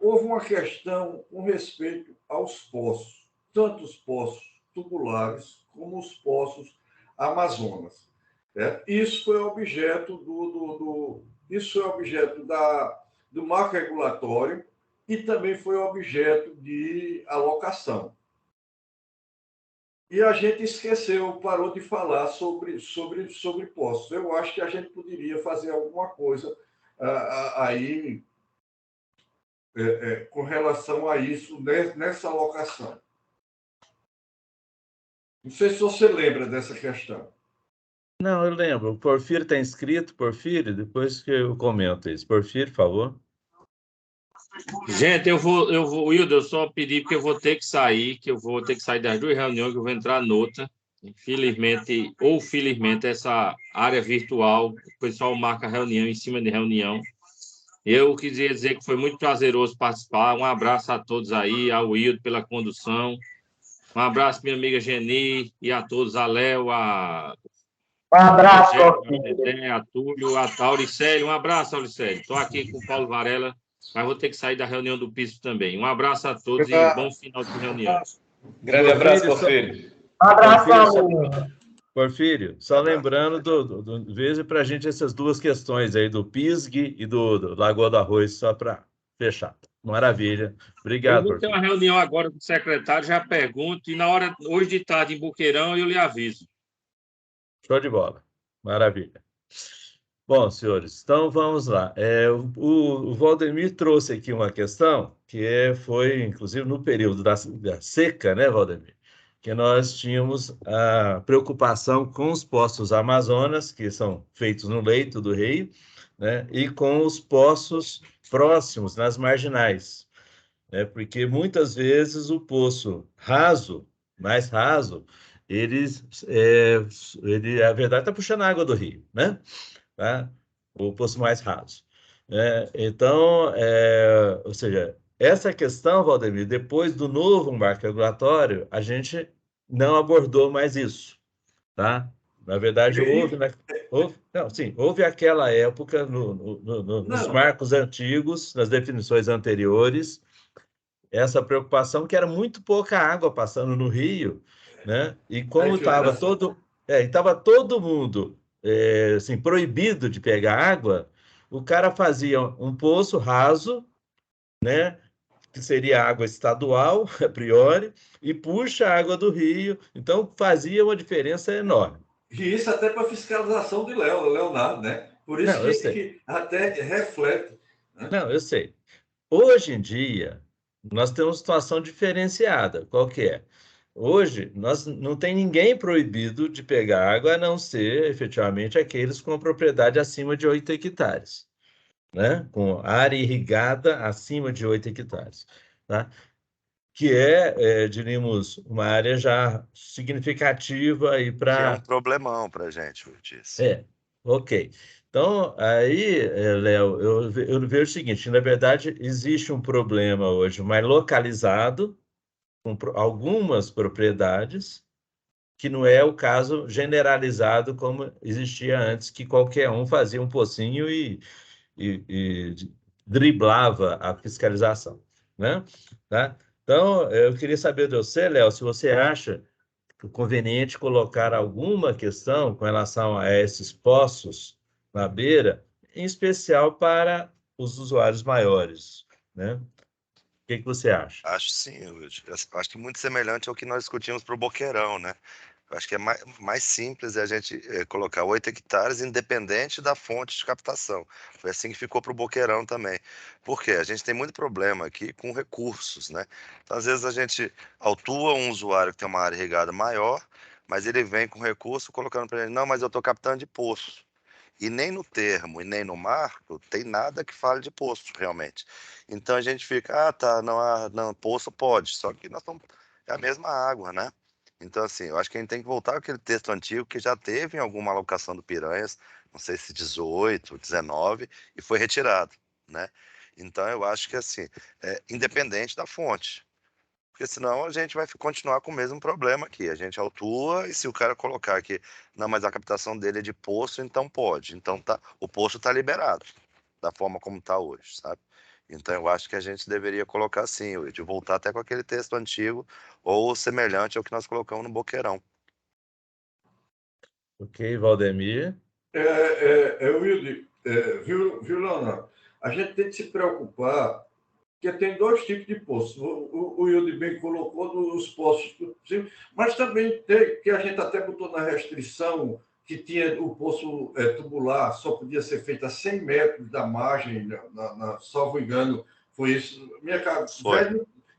houve uma questão com respeito aos poços, tanto os poços tubulares como os poços Amazonas. Isso foi objeto do marco regulatório e também foi objeto de alocação. E a gente esqueceu, parou de falar sobre poços. Eu acho que a gente poderia fazer alguma coisa aí com relação a isso, nessa alocação. Não sei se você lembra dessa questão. Não, eu lembro. O Porfírio está inscrito, Porfírio? Depois que eu comento isso. Porfírio, por favor. Gente, eu vou, Wilder, eu só pedi porque eu vou ter que sair, das duas reuniões, que eu vou entrar noutra. Infelizmente, ou felizmente, essa área virtual, o pessoal marca reunião em cima de reunião. Eu queria dizer que foi muito prazeroso participar. Um abraço a todos aí, ao Wilder pela condução. Um abraço, minha amiga Geni, e a todos, a Léo, a Um abraço, a Túlio, a Auricélio. Um abraço, Auricélio. Estou aqui com o Paulo Varela, mas vou ter que sair da reunião do PISP também. Um abraço a todos e bom final de reunião. Grande abraço, Porfírio. Um abraço, Porfírio, só lembrando, veja para a gente essas duas questões aí, do PISG e do Lagoa do Arroz, só para fechar. Maravilha. Obrigado, Eu vou ter Porfírio. uma reunião agora com o secretário, já pergunto, e na hora, hoje de tarde, em Boqueirão, eu lhe aviso. Show de bola. Maravilha. Bom, senhores, então vamos lá. O Valdemir trouxe aqui uma questão foi, inclusive, no período da seca, né, Valdemir? Que nós tínhamos a preocupação com os poços Amazonas, que são feitos no leito do rio, né, e com os poços próximos, nas marginais, né, porque muitas vezes o poço raso, mais raso, ele a verdade, está puxando a água do rio, né? Tá? O poço mais raso. Então, ou seja, essa questão, Valdemir, depois do novo marco regulatório, a gente não abordou mais isso, tá? Na verdade, houve aquela época nos marcos antigos, nas definições anteriores, essa preocupação que era muito pouca água passando no rio, né? E como estava todo mundo assim, proibido de pegar água, o cara fazia um poço raso, né? Que seria água estadual, a priori, e puxa a água do rio. Então, fazia uma diferença enorme. E isso até para fiscalização de Leonardo, né? Por isso que até reflete. Né? Não, eu sei. Hoje em dia, nós temos uma situação diferenciada. Qual que é? Hoje, nós não tem ninguém proibido de pegar água, a não ser, efetivamente, aqueles com propriedade acima de 8 hectares, né? Com área irrigada acima de 8 hectares, tá? Que diríamos, uma área já significativa e para... Que é um problemão para a gente, eu disse. Ok. Então, aí, Léo, eu vejo o seguinte, na verdade, existe um problema hoje mais localizado, com algumas propriedades, que não é o caso generalizado como existia antes, que qualquer um fazia um pocinho e driblava a fiscalização, né? Tá? Então, eu queria saber de você, Léo, se você acha conveniente colocar alguma questão com relação a esses poços na beira, em especial para os usuários maiores, né? O que você acha? Acho sim, eu acho que muito semelhante ao que nós discutimos para o Boqueirão, né? Eu acho que é mais simples a gente colocar 8 hectares independente da fonte de captação. Foi assim que ficou para o Boqueirão também. Por quê? A gente tem muito problema aqui com recursos, né? Então, às vezes a gente autua um usuário que tem uma área irrigada maior, mas ele vem com recurso colocando para ele, não, mas eu estou captando de poço. E nem no termo e nem no marco tem nada que fale de poço, realmente. Então a gente fica, tá, não, poço pode, só que nós estamos, é a mesma água, né? Então, assim, eu acho que a gente tem que voltar àquele texto antigo que já teve em alguma alocação do Piranhas, não sei se 18, 19, e foi retirado, né? Então, eu acho que, assim, independente da fonte, porque senão a gente vai continuar com o mesmo problema aqui. A gente autua e se o cara colocar aqui, não, mas a captação dele é de poço, então pode. Então, o poço está liberado, da forma como está hoje, sabe? Então, eu acho que a gente deveria colocar assim, de voltar até com aquele texto antigo ou semelhante ao que nós colocamos no Boqueirão. Ok, Valdemir. Wilde, viu, Leonardo? A gente tem que se preocupar, porque tem dois tipos de poços. O Wilde bem colocou nos poços, mas também tem, que a gente até botou na restrição, que tinha o poço tubular, só podia ser feito a 100 metros da margem, salvo engano, foi isso. Minha cara,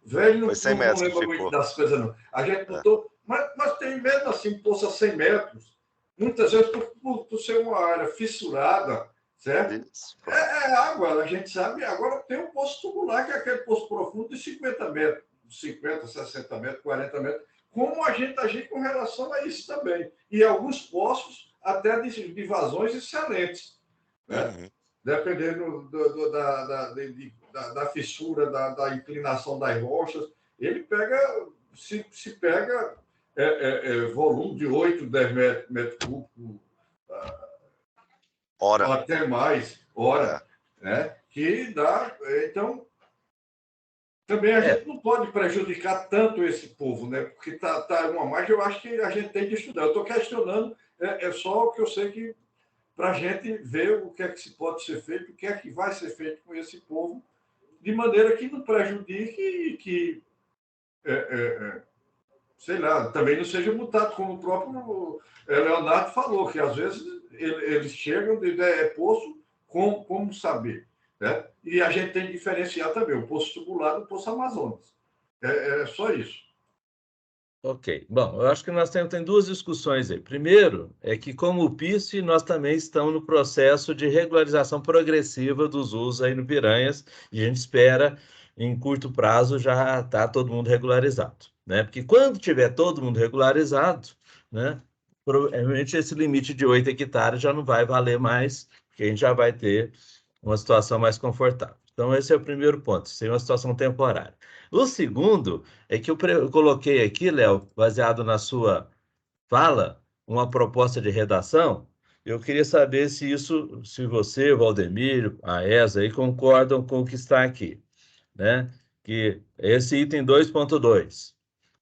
velho foi 100 metros não lembra muito das coisas, não. A gente botou, mas tem mesmo assim, poço a 100 metros, muitas vezes por ser uma área fissurada, certo? É água, a gente sabe. Agora tem um poço tubular, que é aquele poço profundo de 50 metros, 50, 60 metros, 40 metros. Como a gente agir com relação a isso também. E alguns poços até de vazões excelentes, né? Dependendo da fissura, da inclinação das rochas, ele pega se pega volume de 8, 10 metros cúbicos, hora. Ou até mais, hora, né? Que dá... Então, também a gente não pode prejudicar tanto esse povo, né? Porque tá uma margem, eu acho que a gente tem de estudar. Eu estou questionando, só o que eu sei que para a gente ver o que é que se pode ser feito, o que é que vai ser feito com esse povo, de maneira que não prejudique e que, sei lá, também não seja multado, como o próprio Leonardo falou, que às vezes eles chegam de poço, como saber, né? E a gente tem que diferenciar também o poço tubular do poço Amazonas. É só isso. Ok. Bom, eu acho que nós tem duas discussões aí. Primeiro, é que como o PIS, nós também estamos no processo de regularização progressiva dos usos aí no Piranhas, e a gente espera, em curto prazo, já tá todo mundo regularizado, né? Porque quando tiver todo mundo regularizado, né, provavelmente esse limite de 8 hectares já não vai valer mais, porque a gente já vai ter uma situação mais confortável. Então, esse é o primeiro ponto, ser uma situação temporária. O segundo é que eu coloquei aqui, Léo, baseado na sua fala, uma proposta de redação. Eu queria saber se você, o Valdemiro, a ESA, aí, concordam com o que está aqui, né? Que esse item 2.2.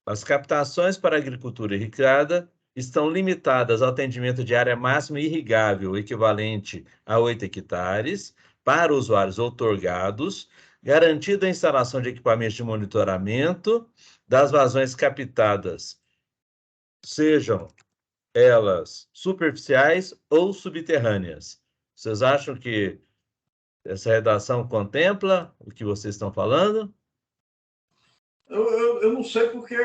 As captações para agricultura irrigada estão limitadas ao atendimento de área máxima irrigável equivalente a 8 hectares para usuários outorgados, garantida a instalação de equipamentos de monitoramento das vazões captadas, sejam elas superficiais ou subterrâneas. Vocês acham que essa redação contempla o que vocês estão falando? Eu não sei porque,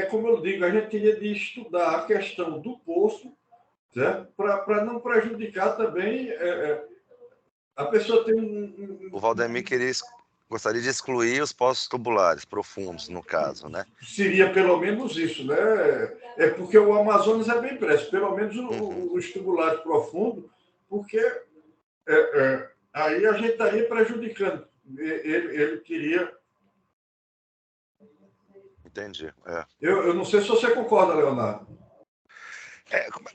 como eu digo, a gente teria de estudar a questão do poço, para não prejudicar também. A pessoa tem O Valdemir gostaria de excluir os poços tubulares profundos, no caso, né? Seria pelo menos isso, né? É porque o Amazonas é bem preso, pelo menos os tubulares profundos, porque aí a gente estaria prejudicando. Ele queria... Entendi. Eu não sei se você concorda, Leonardo.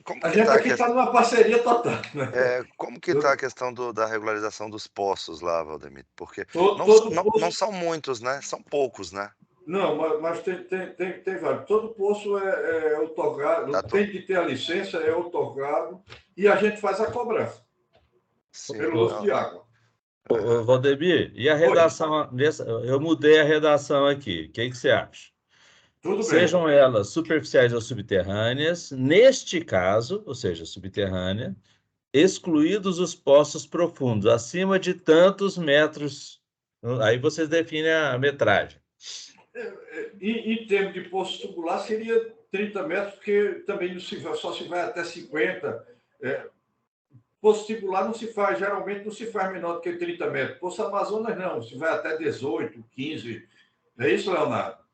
Como a gente aqui está numa parceria total. Né? Como que está a questão da regularização dos poços lá, Valdemir? Porque não são muitos, né? São poucos, né? Não, mas tem vários. Todo poço é outorgado, tem que ter a licença, é outorgado, e a gente faz a cobrança pelo uso de água. Valdemir, e a redação? Eu mudei a redação aqui. O que você acha? Tudo Sejam bem. elas superficiais ou subterrâneas, neste caso, ou seja, subterrânea, excluídos os poços profundos, acima de tantos metros. Aí vocês definem a metragem. Em termos de poço tubular, seria 30 metros, porque também só se vai até 50. Poço tubular não se faz, geralmente não se faz menor do que 30 metros. Poço Amazonas não, se vai até 18, 15. É isso, Leonardo?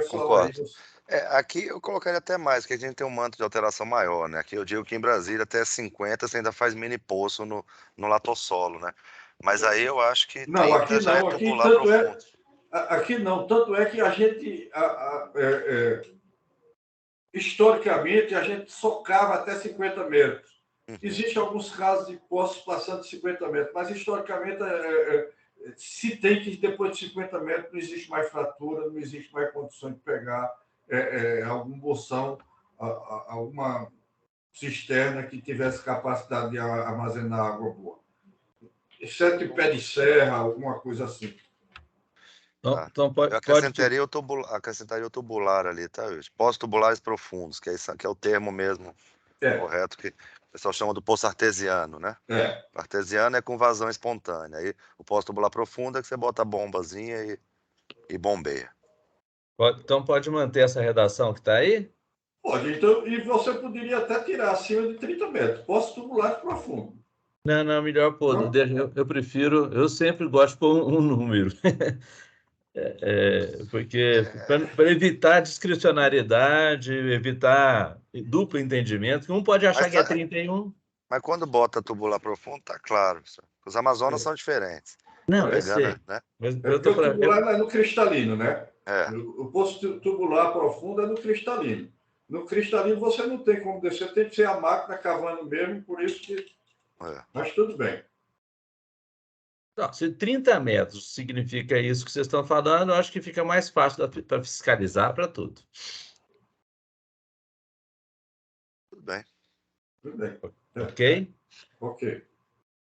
Concordo. Aqui eu colocaria até mais, que a gente tem um manto de alteração maior, né? Aqui eu digo que em Brasília até 50 você ainda faz mini poço no latossolo, né? Mas aí eu acho que não, 30 aqui já não, é aqui tubular tanto profundo. Aqui não, tanto é que a gente, historicamente, a gente socava até 50 metros. Existem alguns casos de poços passando de 50 metros, mas historicamente se tem que depois de 50 metros não existe mais fratura, não existe mais condição de pegar algum bolsão, alguma cisterna que tivesse capacidade de armazenar água boa. Exceto em pé de serra, alguma coisa assim. Então eu acrescentaria o tubular ali, tá? Poços tubulares profundos, que é o termo mesmo correto, que o pessoal chama do poço artesiano, né? Artesiano é com vazão espontânea. Aí o poço tubular profundo é que você bota a bombazinha e bombeia. Então pode manter essa redação que está aí? Pode. Então, e você poderia até tirar acima de 30 metros. Poço tubular profundo. Não, melhor pôr. Eu prefiro, eu sempre gosto de pôr um número. Porque para evitar discricionariedade, evitar duplo entendimento, que um pode achar que é 31. Mas quando bota tubular profundo, tá claro. Os Amazonas são diferentes. Não, eu sei. Né? Mas o tubular é no cristalino, né? O poço tubular profundo é no cristalino. No cristalino você não tem como descer, tem que ser a máquina cavando mesmo, por isso que... Mas tudo bem. Não, se 30 metros significa isso que vocês estão falando, eu acho que fica mais fácil para fiscalizar para tudo. Tudo bem. Tudo bem. Ok? Ok.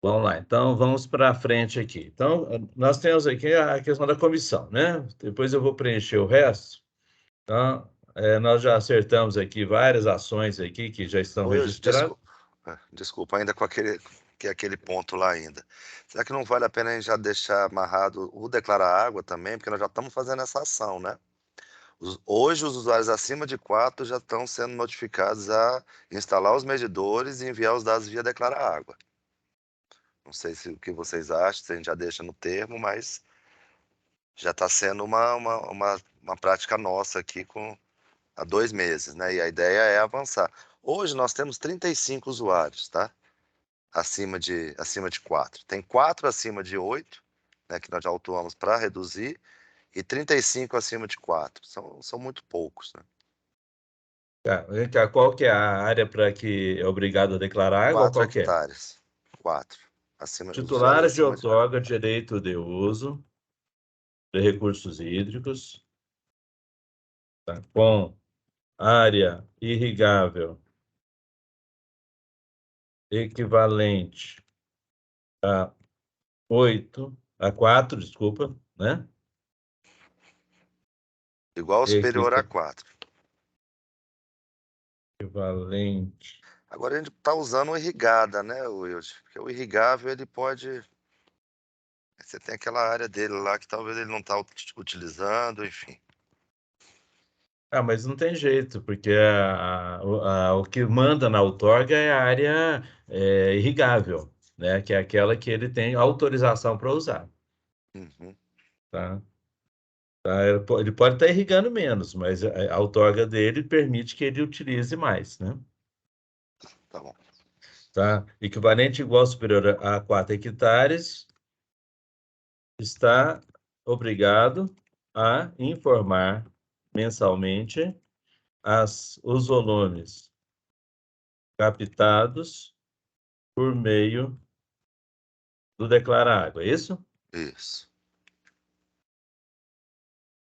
Vamos lá, então vamos para frente aqui. Então, nós temos aqui a questão da comissão, né? Depois eu vou preencher o resto. Então, nós já acertamos aqui várias ações aqui que já estão registradas. Desculpa, ainda com aquele ponto lá ainda. Será que não vale a pena a gente já deixar amarrado o declarar água também? Porque nós já estamos fazendo essa ação, né? Hoje, os usuários acima de 4 já estão sendo notificados a instalar os medidores e enviar os dados via declarar água. Não sei o que vocês acham, se a gente já deixa no termo, mas já está sendo uma prática nossa aqui há 2 meses, né? E a ideia é avançar. Hoje nós temos 35 usuários, tá? Acima de 4. Tem 4 acima de 8, né, que nós já autuamos para reduzir, e 35 acima de 4. São muito poucos, né? Qual que é a área para que é obrigado a declarar água? 4 qual que é? hectares. 4. Titulares de outorga, direito de uso de recursos hídricos, tá? Com área irrigável equivalente a 4, desculpa, né? Igual ou superior a 4. Equivalente. Agora a gente está usando o irrigada, né, Wilde? Porque o irrigável, ele pode... Você tem aquela área dele lá que talvez ele não está utilizando, enfim. Mas não tem jeito, porque o que manda na outorga é a área irrigável, né? Que é aquela que ele tem autorização para usar. Uhum. Tá? Ele pode estar irrigando menos, mas a outorga dele permite que ele utilize mais, né? Tá bom. Tá? Equivalente igual ou superior a 4 hectares, está obrigado a informar mensalmente os volumes captados por meio do declara água, é isso? Isso.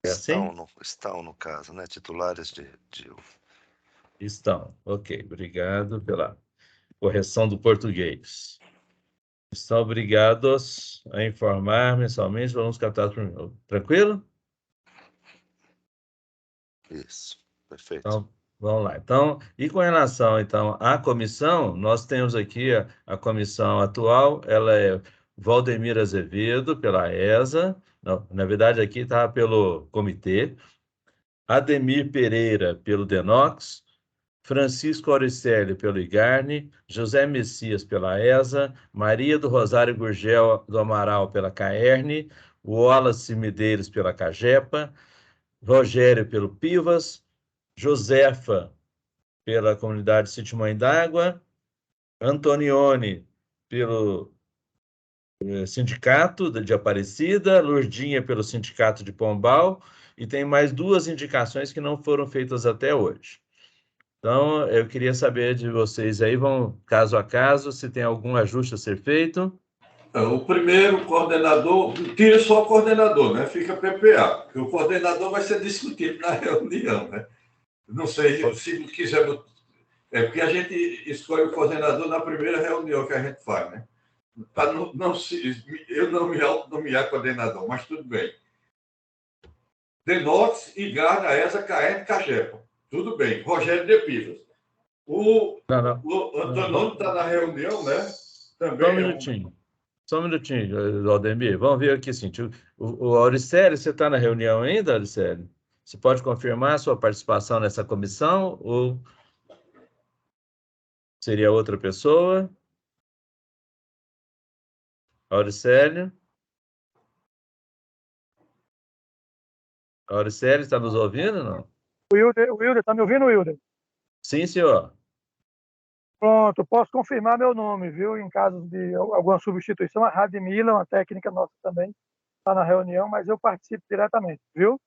É assim? Estão, no caso, né? Titulares de... Estão. Ok, obrigado pela correção do português. Estão obrigados a informar mensalmente os volumes captados por mim. Tranquilo? Isso, perfeito. Então, vamos lá. Então, e com relação, então, à comissão, nós temos aqui a comissão atual, ela é Valdemir Azevedo, pela ESA, não, na verdade, aqui está pelo comitê, Ademir Pereira, pelo DENOX, Francisco Auricelli, pelo IGARNE, José Messias, pela ESA, Maria do Rosário Gurgel do Amaral, pela CAERN, Wallace Medeiros, pela CAGEPA, Rogério, pelo PIVAS, Josefa, pela comunidade Sítio Mãe d'Água, Antonione, pelo Sindicato de Aparecida, Lourdinha, pelo Sindicato de Pombal, e tem mais 2 indicações que não foram feitas até hoje. Então, eu queria saber de vocês aí, vão caso a caso, se tem algum ajuste a ser feito. O primeiro coordenador, tira só o coordenador, né? Fica PPA, porque o coordenador vai ser discutido na reunião, né? Não sei se quiser... É porque a gente escolhe o coordenador na primeira reunião que a gente faz, né? Para eu não me autonomear coordenador, mas tudo bem. Denox, IGARNE, ESA, CAERN, CAGEPA. Tudo bem. Rogério de Pivas. O Antônio está na reunião, né? Também Só um minutinho, Aldemir. Vamos ver aqui, assim, o Auricelli, você está na reunião ainda, Auricelli? Você pode confirmar a sua participação nessa comissão ou seria outra pessoa? Auricelli? Auricelli, está nos ouvindo ou não? O Wilder, está me ouvindo, Wilder? Sim, senhor. Pronto, posso confirmar meu nome, viu? Em caso de alguma substituição, a Radmila, uma técnica nossa também, está na reunião, mas eu participo diretamente, viu?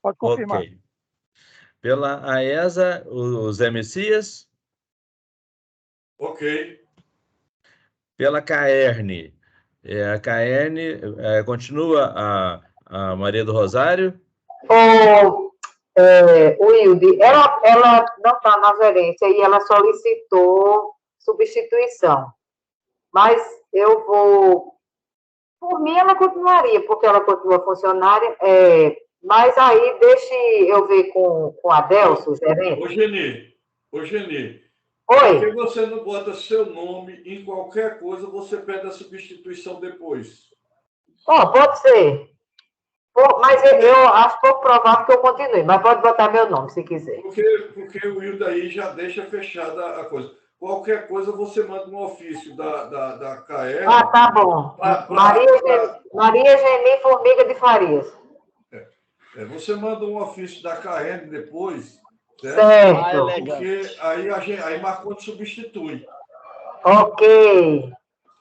Pode confirmar. Ok. Pela AESA, o Zé Messias. Ok. Pela CAERN, a CAERN continua a Maria do Rosário? Wilde, ela não está na gerência e ela solicitou substituição. Mas eu vou... Por mim, ela continuaria, porque ela continua funcionária, mas aí deixe eu ver com a Adelso, gerente. Ô, Geni, Oi. por que você não bota seu nome em qualquer coisa, você pede a substituição depois? Pode ser. Mas eu acho pouco provável que eu continue, mas pode botar meu nome, se quiser. Porque o Wilda aí já deixa fechada a coisa. Qualquer coisa, você manda um ofício da CAER. Tá bom. Maria Geni Formiga de Farias. Você manda um ofício da CAER depois, certo? Porque aí Marcondes substitui. Ok.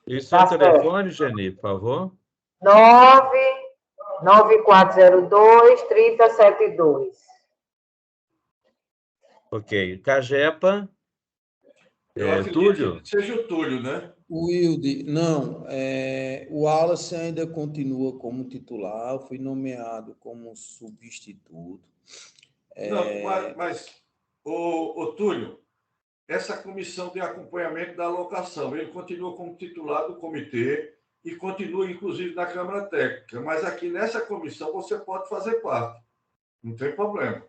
E seu telefone, Geni, por favor? 99402-3072. Ok. Cagepa. Eu acredito Túlio? Que seja o Túlio, né? O Wilde, não. O Wallace ainda continua como titular, foi nomeado como substituto. Não, mas o Túlio, essa comissão de acompanhamento da alocação, ele continua como titular do comitê e continua, inclusive, na Câmara Técnica. Mas aqui nessa comissão você pode fazer parte. Não tem problema.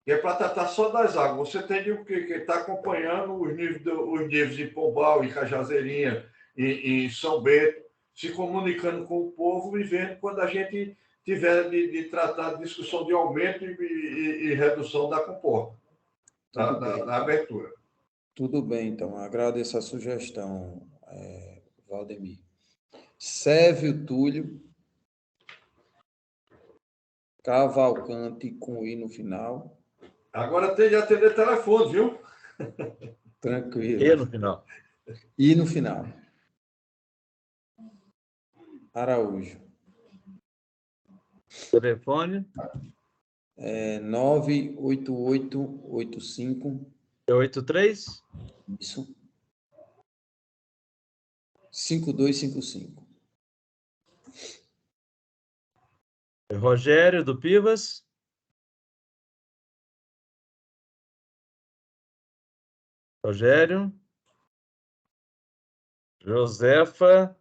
E é para tratar só das águas. Você tem que estar acompanhando os níveis de Pombal, em Cajazeirinha, em São Bento, se comunicando com o povo e vendo quando a gente tiver de tratar de discussão de aumento e redução da comporta, da abertura. Tudo bem, então. Agradeço a sugestão, Valdemir. Sérvio Túlio. Cavalcante com I no final. Agora tem de atender telefone, viu? Tranquilo. E no final. I no final. Araújo. Telefone? 98885. 83? Isso. 5255. Rogério, do Pivas? Rogério? Josefa?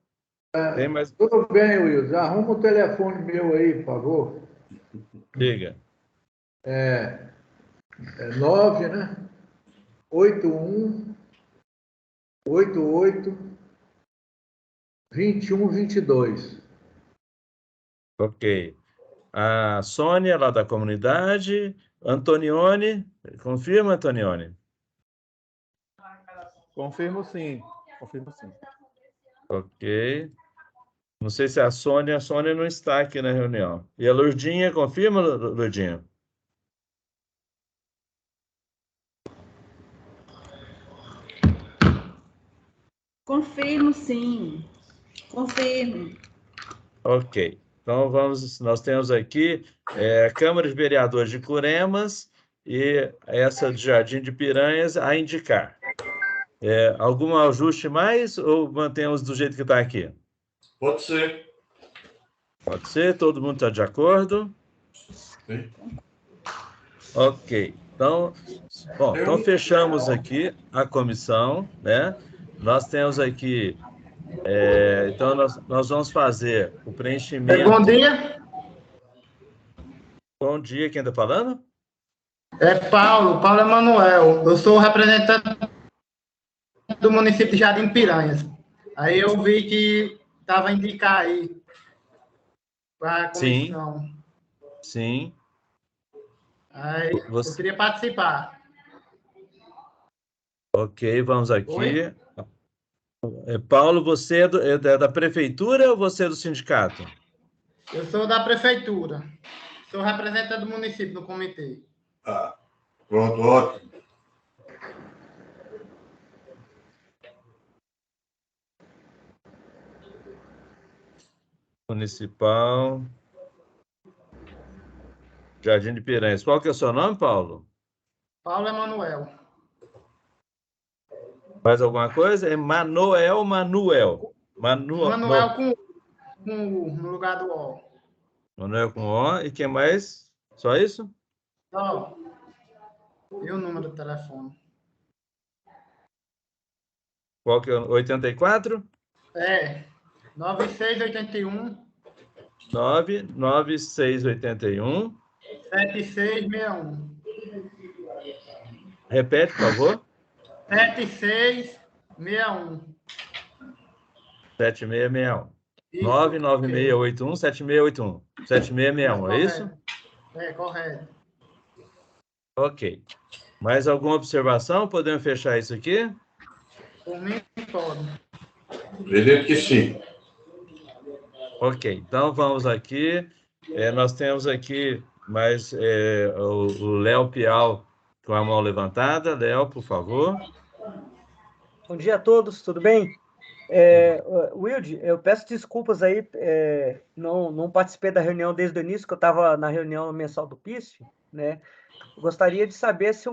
Tem mais... Tudo bem, Wilson. Arruma o telefone meu aí, por favor. Diga. 9, né? 81 88 21 22. Ok. A Sônia, lá da comunidade. Antonione. Confirma, Antonione? Confirmo sim. Ok. Não sei se a Sônia não está aqui na reunião. E a Lourdinha, confirma, Lourdinha? Confirmo, sim. Confirmo. Ok. Então, nós temos aqui a Câmara de Vereadores de Curemas e essa de Jardim de Piranhas a indicar. Algum ajuste mais ou mantemos do jeito que está aqui? Pode ser. Pode ser? Todo mundo está de acordo? Sim. Ok. Então, então fechamos aqui a comissão, né? Nós temos aqui... então, nós vamos fazer o preenchimento... Bom dia. Bom dia, quem está falando? Paulo Emanuel. Eu sou o representante do município de Jardim Piranhas. Aí eu vi que estava a indicar aí para a comissão. Sim. Aí eu queria participar. Ok, vamos aqui. Paulo, você é da prefeitura ou você é do sindicato? Eu sou da prefeitura. Sou representante do município, do comitê. Pronto, ótimo. Municipal. Jardim de Piranhas. Qual que é o seu nome, Paulo? Paulo Emanuel. Mais alguma coisa? É Manuel. Manuel com no lugar do O. Manuel com O. E quem mais? Só isso? Ó. E o número do telefone? Qual que é? 84? É. 9681. 99681. 7661. Repete, por favor. 7661. 7661. Isso. 99681 7681. 7661, é isso? É, correto. Ok. Mais alguma observação? Podemos fechar isso aqui? Por mim, pode. Acredito que sim. Ok, então vamos aqui. Nós temos aqui mais o Léo Pial com a mão levantada. Léo, por favor. Bom dia a todos, tudo bem? Wilde, eu peço desculpas aí, não participei da reunião desde o início, que eu estava na reunião mensal do PISF, né? Eu gostaria de saber se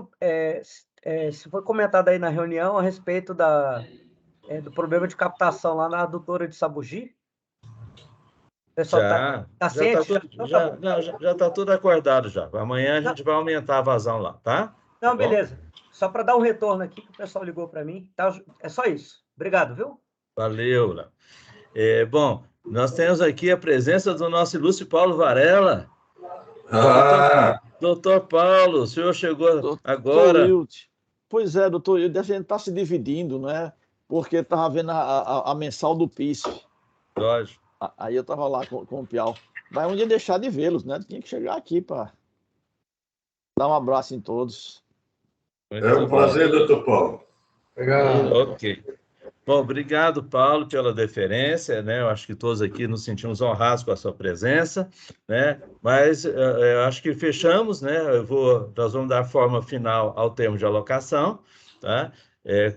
foi comentado aí na reunião a respeito do problema de captação lá na adutora de Sabugi. O pessoal tá ciente? Já está tudo acordado já. Amanhã a gente vai aumentar a vazão lá, tá? Não, beleza. Só para dar um retorno aqui, que o pessoal ligou para mim. Tá? É só isso. Obrigado, viu? Valeu, Léo. Bom, nós temos aqui a presença do nosso ilustre Paulo Varela. Doutor Paulo, o senhor chegou agora. Pois é, doutor Wilde, a gente está se dividindo, né? Porque estava vendo a mensal do PISF. Lógico. Aí eu estava lá com o Piau. Mas um dia deixar de vê-los, né? Tinha que chegar aqui para dar um abraço em todos. É um prazer, doutor Paulo. Obrigado. Ok. Bom, obrigado, Paulo, pela deferência, né? Eu acho que todos aqui nos sentimos honrados com a sua presença, né? Mas eu acho que fechamos, né? Nós vamos dar forma final ao termo de alocação, tá?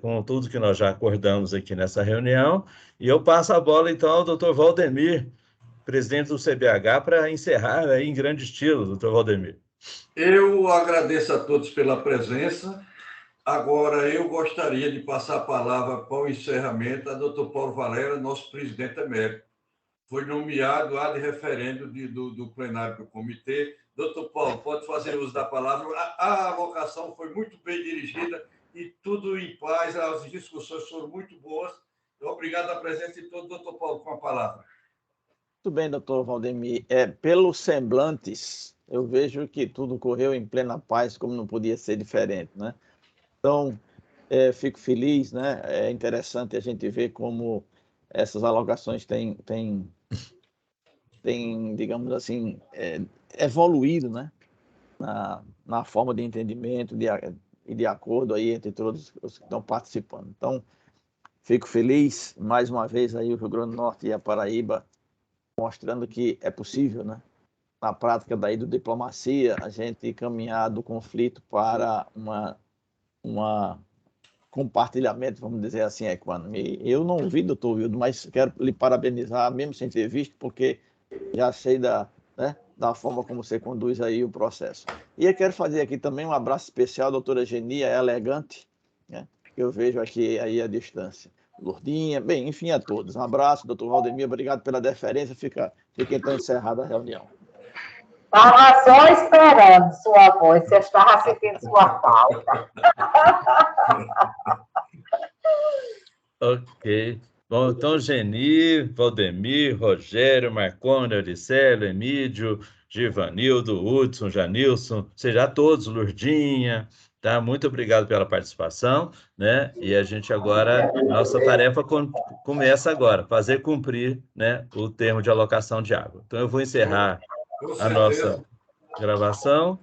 Com tudo que nós já acordamos aqui nessa reunião. E eu passo a bola, então, ao doutor Valdemir, presidente do CBH, para encerrar aí em grande estilo, doutor Valdemir. Eu agradeço a todos pela presença. Agora, eu gostaria de passar a palavra para o encerramento a doutor Paulo Varela, nosso presidente emérito. Foi nomeado ad referendo do plenário do comitê. Doutor Paulo, pode fazer uso da palavra. A alocação foi muito bem dirigida e tudo em paz, as discussões foram muito boas. Obrigado à presença de todos. Doutor Paulo, com a palavra. Muito bem, doutor Valdemir. Pelos semblantes, eu vejo que tudo correu em plena paz, como não podia ser diferente, né? Então, fico feliz, né? É interessante a gente ver como essas alocações têm digamos assim, evoluído, né? Na forma de entendimento e de acordo aí entre todos os que estão participando. Então, fico feliz, mais uma vez, aí o Rio Grande do Norte e a Paraíba mostrando que é possível, né? Na prática da diplomacia, a gente caminhar do conflito para uma compartilhamento, vamos dizer assim, equânime. Eu não vi, doutor Wildo, mas quero lhe parabenizar, mesmo sem ter visto, porque já sei da forma como você conduz aí o processo. E eu quero fazer aqui também um abraço especial à doutora Genia Elegante, né, que eu vejo aqui aí à distância. Lourdinha, bem, enfim, a todos. Um abraço, doutor Valdemir, obrigado pela deferência. Fica então encerrada a reunião. Estava só esperando sua voz, você estava sentindo sua falta. Ok. Bom, então, Geni, Valdemir, Rogério, Marconi, Auricélio, Emídio, Givanildo, Hudson, Janilson, seja todos, Lourdinha, tá? Muito obrigado pela participação, né? E a gente agora, nossa tarefa começa agora, fazer cumprir, né, o termo de alocação de água. Então, eu vou encerrar a nossa gravação.